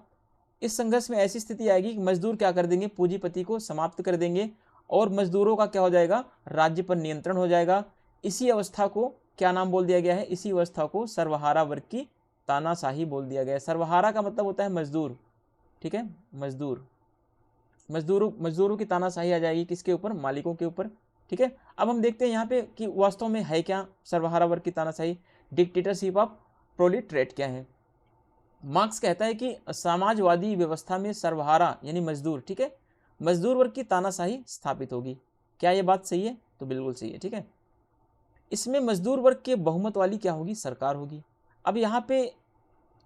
इस संघर्ष में ऐसी स्थिति आएगी कि मजदूर क्या कर देंगे, पूंजीपति को समाप्त कर देंगे, और मजदूरों का क्या हो जाएगा, राज्य पर नियंत्रण हो जाएगा। इसी अवस्था को क्या नाम बोल दिया गया है, इसी अवस्था को सर्वहारा वर्ग की तानाशाही बोल दिया गया है। सर्वहारा का मतलब होता है मजदूर। ठीक है, मजदूरों की तानाशाही आ जाएगी किसके ऊपर, मालिकों के ऊपर। ठीक है, अब हम देखते हैं यहाँ पे कि वास्तव में है क्या सर्वहारा वर्ग की तानाशाही, डिक्टेटरशिप ऑफ प्रोलेटरेट क्या है। मार्क्स कहता है कि समाजवादी व्यवस्था में सर्वहारा यानी मजदूर, ठीक है, मजदूर वर्ग की तानाशाही स्थापित होगी। क्या ये बात सही है, तो बिल्कुल सही है। ठीक है, इसमें मजदूर वर्ग के बहुमत वाली क्या होगी, सरकार होगी। अब यहाँ पे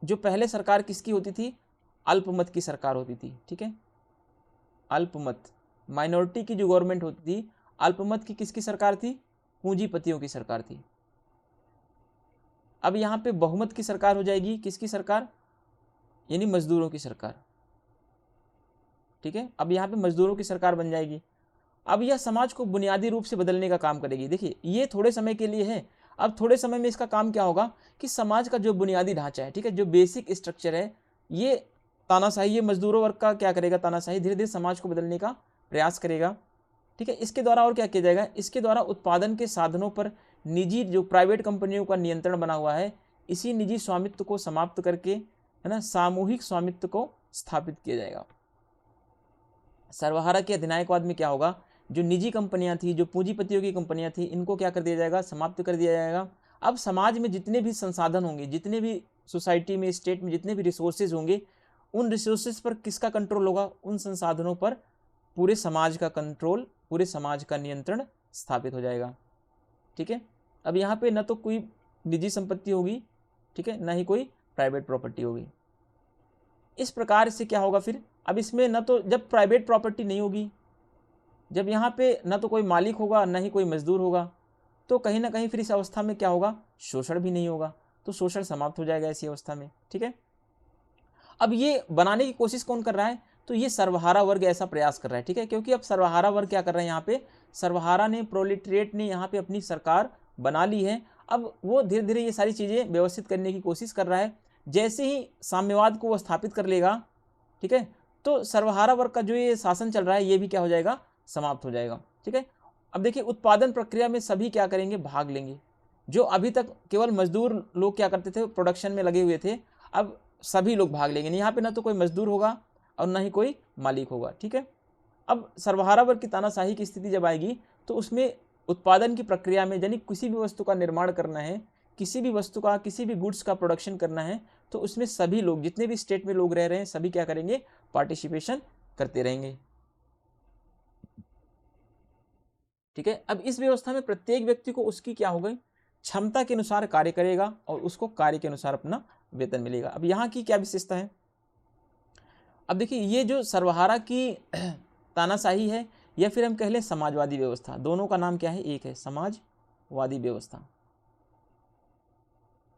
जो पहले सरकार किसकी होती थी, अल्पमत की सरकार होती थी। ठीक है, अल्पमत माइनॉरिटी की जो गवर्नमेंट होती थी, अल्पमत की किसकी सरकार थी, पूंजीपतियों की सरकार थी। अब यहाँ पे बहुमत की सरकार हो जाएगी, किसकी सरकार, यानी मजदूरों की सरकार। ठीक है, अब यहाँ पे मजदूरों की सरकार बन जाएगी। अब यह समाज को बुनियादी रूप से बदलने का काम करेगी। देखिए ये थोड़े समय के लिए है, अब थोड़े समय में इसका काम क्या होगा कि समाज का जो बुनियादी ढांचा है, ठीक है, जो बेसिक स्ट्रक्चर है, ये तानाशाही, ये मजदूरों वर्ग का क्या करेगा, तानाशाही धीरे धीरे समाज को बदलने का प्रयास करेगा। ठीक है, इसके द्वारा और क्या किया जाएगा, इसके द्वारा उत्पादन के साधनों पर निजी जो प्राइवेट कंपनियों का नियंत्रण बना हुआ है, इसी निजी स्वामित्व को समाप्त करके, है ना, सामूहिक स्वामित्व को स्थापित किया जाएगा। सर्वहारा के अधिनायकवाद में क्या होगा, जो निजी कंपनियां थी, जो पूंजीपतियों की कंपनियां थी, इनको क्या कर दिया जाएगा, समाप्त कर दिया जाएगा। अब समाज में जितने भी संसाधन होंगे, जितने भी सोसाइटी में, स्टेट में जितने भी रिसोर्सेज होंगे, उन रिसोर्सेज पर किसका कंट्रोल होगा, उन संसाधनों पर पूरे समाज का कंट्रोल, पूरे समाज का नियंत्रण स्थापित हो जाएगा। ठीक है, अब यहाँ पे न तो कोई निजी संपत्ति होगी, ठीक है, ना ही कोई प्राइवेट प्रॉपर्टी होगी। इस प्रकार से क्या होगा फिर, अब इसमें न तो जब प्राइवेट प्रॉपर्टी नहीं होगी, जब यहाँ पे न तो कोई मालिक होगा न ही कोई मजदूर होगा, तो कहीं ना कहीं फिर इस अवस्था में क्या होगा, शोषण भी नहीं होगा, तो शोषण समाप्त हो जाएगा ऐसी अवस्था में। ठीक है, अब ये बनाने की कोशिश कौन कर रहा है, तो ये सर्वहारा वर्ग ऐसा प्रयास कर रहा है। ठीक है, क्योंकि अब सर्वहारा वर्ग क्या कर रहे हैं, यहाँ पे सर्वहारा ने, प्रोलेटरिएट ने यहाँ पे अपनी सरकार बना ली है। अब वो धीरे धीरे ये सारी चीज़ें व्यवस्थित करने की कोशिश कर रहा है। जैसे ही साम्यवाद को वो स्थापित कर लेगा, ठीक है, तो सर्वहारा वर्ग का जो ये शासन चल रहा है, ये भी क्या हो जाएगा, समाप्त हो जाएगा। ठीक है, अब देखिए उत्पादन प्रक्रिया में सभी क्या करेंगे, भाग लेंगे। जो अभी तक केवल मजदूर लोग क्या करते थे, प्रोडक्शन में लगे हुए थे, अब सभी लोग भाग लेंगे। यहाँ पे ना तो कोई मजदूर होगा और ना ही कोई मालिक होगा। ठीक है, अब सर्वहारा वर्ग की तानाशाही की स्थिति जब आएगी, तो उसमें उत्पादन की प्रक्रिया में, यानी किसी भी वस्तु का निर्माण करना है, किसी भी वस्तु का, किसी भी गुड्स का प्रोडक्शन करना है, तो उसमें सभी लोग, जितने भी स्टेट में लोग रह रहे हैं, सभी क्या करेंगे, पार्टिसिपेशन करते रहेंगे। ठीक है, अब इस व्यवस्था में प्रत्येक व्यक्ति को उसकी क्या हो गई, क्षमता के अनुसार कार्य करेगा और उसको कार्य के अनुसार अपना वेतन मिलेगा। अब यहाँ की क्या विशेषता है, अब देखिए ये जो सर्वहारा की तानाशाही है, या फिर हम कह लें समाजवादी व्यवस्था, दोनों का नाम क्या है, एक है समाजवाद। समाजवादी व्यवस्था,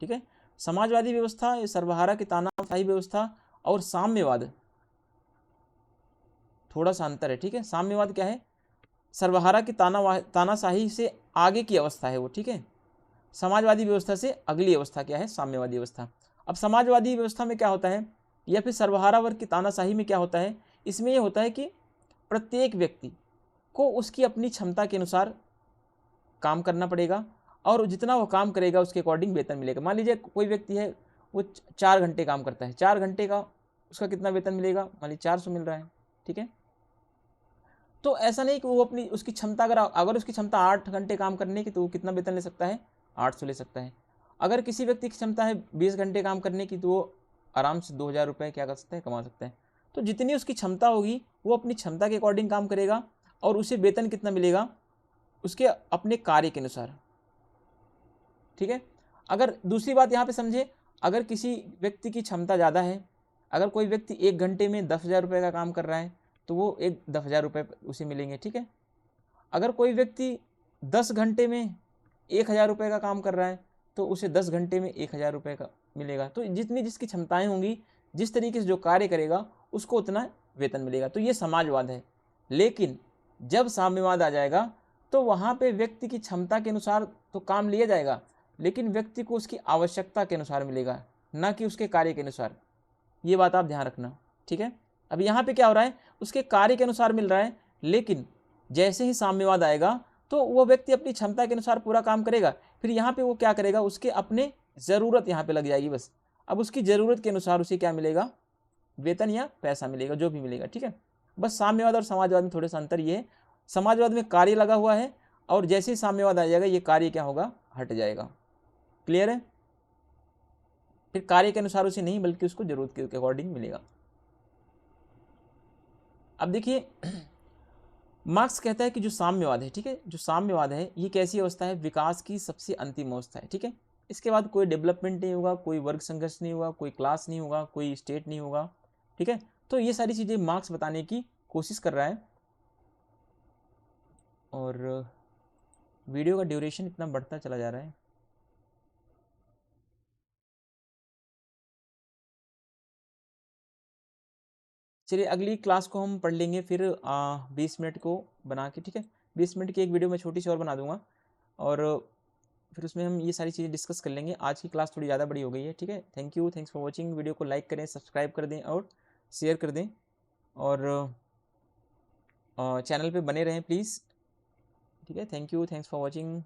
ठीक है। समाजवादी व्यवस्था, सर्वहारा की तानाशाही व्यवस्था और साम्यवाद, थोड़ा सा अंतर है, ठीक है। साम्यवाद क्या है? सर्वहारा की तानाशाही से आगे की अवस्था है वो, ठीक है। समाजवादी व्यवस्था से अगली अवस्था क्या है? साम्यवादी व्यवस्था। अब समाजवादी व्यवस्था में क्या होता है, या फिर सर्वहारा वर्ग की तानाशाही में क्या होता है? इसमें यह होता है कि प्रत्येक व्यक्ति को उसकी अपनी क्षमता के अनुसार काम करना पड़ेगा और जितना वो काम करेगा उसके अकॉर्डिंग वेतन मिलेगा। मान लीजिए कोई व्यक्ति है, वो 4 घंटे काम करता है, 4 घंटे का उसका कितना वेतन मिलेगा? मान लीजिए 400 मिल रहा है, ठीक है। तो ऐसा नहीं कि वो अपनी उसकी क्षमता, अगर उसकी क्षमता 8 घंटे काम करने की, तो वो कितना वेतन ले सकता है? 800 ले सकता है। अगर किसी व्यक्ति की क्षमता है 20 घंटे काम करने की, तो वो आराम से 2000 रुपये क्या कर सकता है? कमा सकता है। तो जितनी उसकी क्षमता होगी वो अपनी क्षमता के अकॉर्डिंग काम करेगा और उसे वेतन कितना मिलेगा? उसके अपने कार्य के अनुसार, ठीक है। अगर दूसरी बात यहाँ पे समझे, अगर किसी व्यक्ति की क्षमता ज़्यादा है, अगर कोई व्यक्ति 1 घंटे में 10,000 रुपये का काम कर रहा है, तो वो 10,000 रुपये उसे मिलेंगे, ठीक है। अगर कोई व्यक्ति 10 घंटे में 1,000 रुपये का काम कर रहा है, तो उसे 10 घंटे में 1,000 रुपये का मिलेगा। तो जितनी जिसकी क्षमताएं होंगी, जिस तरीके से जो कार्य करेगा, उसको उतना वेतन मिलेगा। तो ये समाजवाद है। लेकिन जब साम्यवाद आ जाएगा, तो वहाँ पे व्यक्ति की क्षमता के अनुसार तो काम लिया जाएगा, लेकिन व्यक्ति को उसकी आवश्यकता के अनुसार मिलेगा, ना कि उसके कार्य के अनुसार। ये बात आप ध्यान रखना, ठीक है। अब यहाँ पे क्या हो रहा है? उसके कार्य के अनुसार मिल रहा है, लेकिन जैसे ही साम्यवाद आएगा तो वो व्यक्ति अपनी क्षमता के अनुसार पूरा काम करेगा। फिर यहाँ पे वो क्या करेगा? उसके अपने ज़रूरत यहाँ पे लग जाएगी बस। अब उसकी ज़रूरत के अनुसार उसे क्या मिलेगा? वेतन या पैसा मिलेगा, जो भी मिलेगा, ठीक है। बस साम्यवाद और समाजवाद में थोड़ा सा अंतर ये है, समाजवाद में कार्य लगा हुआ है और जैसे ही साम्यवाद आ जाएगा ये कार्य क्या होगा? हट जाएगा। क्लियर है? फिर कार्य के अनुसार उसे नहीं, बल्कि उसको जरूरत के अकॉर्डिंग मिलेगा। अब देखिए मार्क्स कहता है कि जो साम्यवाद है, ठीक है, जो साम्यवाद है ये कैसी अवस्था है? विकास की सबसे अंतिम अवस्था है, ठीक है। इसके बाद कोई डेवलपमेंट नहीं होगा, कोई वर्ग संघर्ष नहीं होगा, कोई क्लास नहीं होगा, कोई स्टेट नहीं होगा, ठीक है। तो ये सारी चीज़ें मार्क्स बताने की कोशिश कर रहा है। और वीडियो का ड्यूरेशन इतना बढ़ता चला जा रहा है। चलिए अगली क्लास को हम पढ़ लेंगे फिर 20 मिनट को बना के, ठीक है। 20 मिनट की एक वीडियो मैं छोटी सी और बना दूंगा और फिर उसमें हम ये सारी चीज़ें डिस्कस कर लेंगे। आज की क्लास थोड़ी ज़्यादा बड़ी हो गई है, ठीक है। Thanks for watching. वीडियो को लाइक करें, सब्सक्राइब कर दें और शेयर कर दें और चैनल पे बने रहें प्लीज़, ठीक है। Thanks for watching.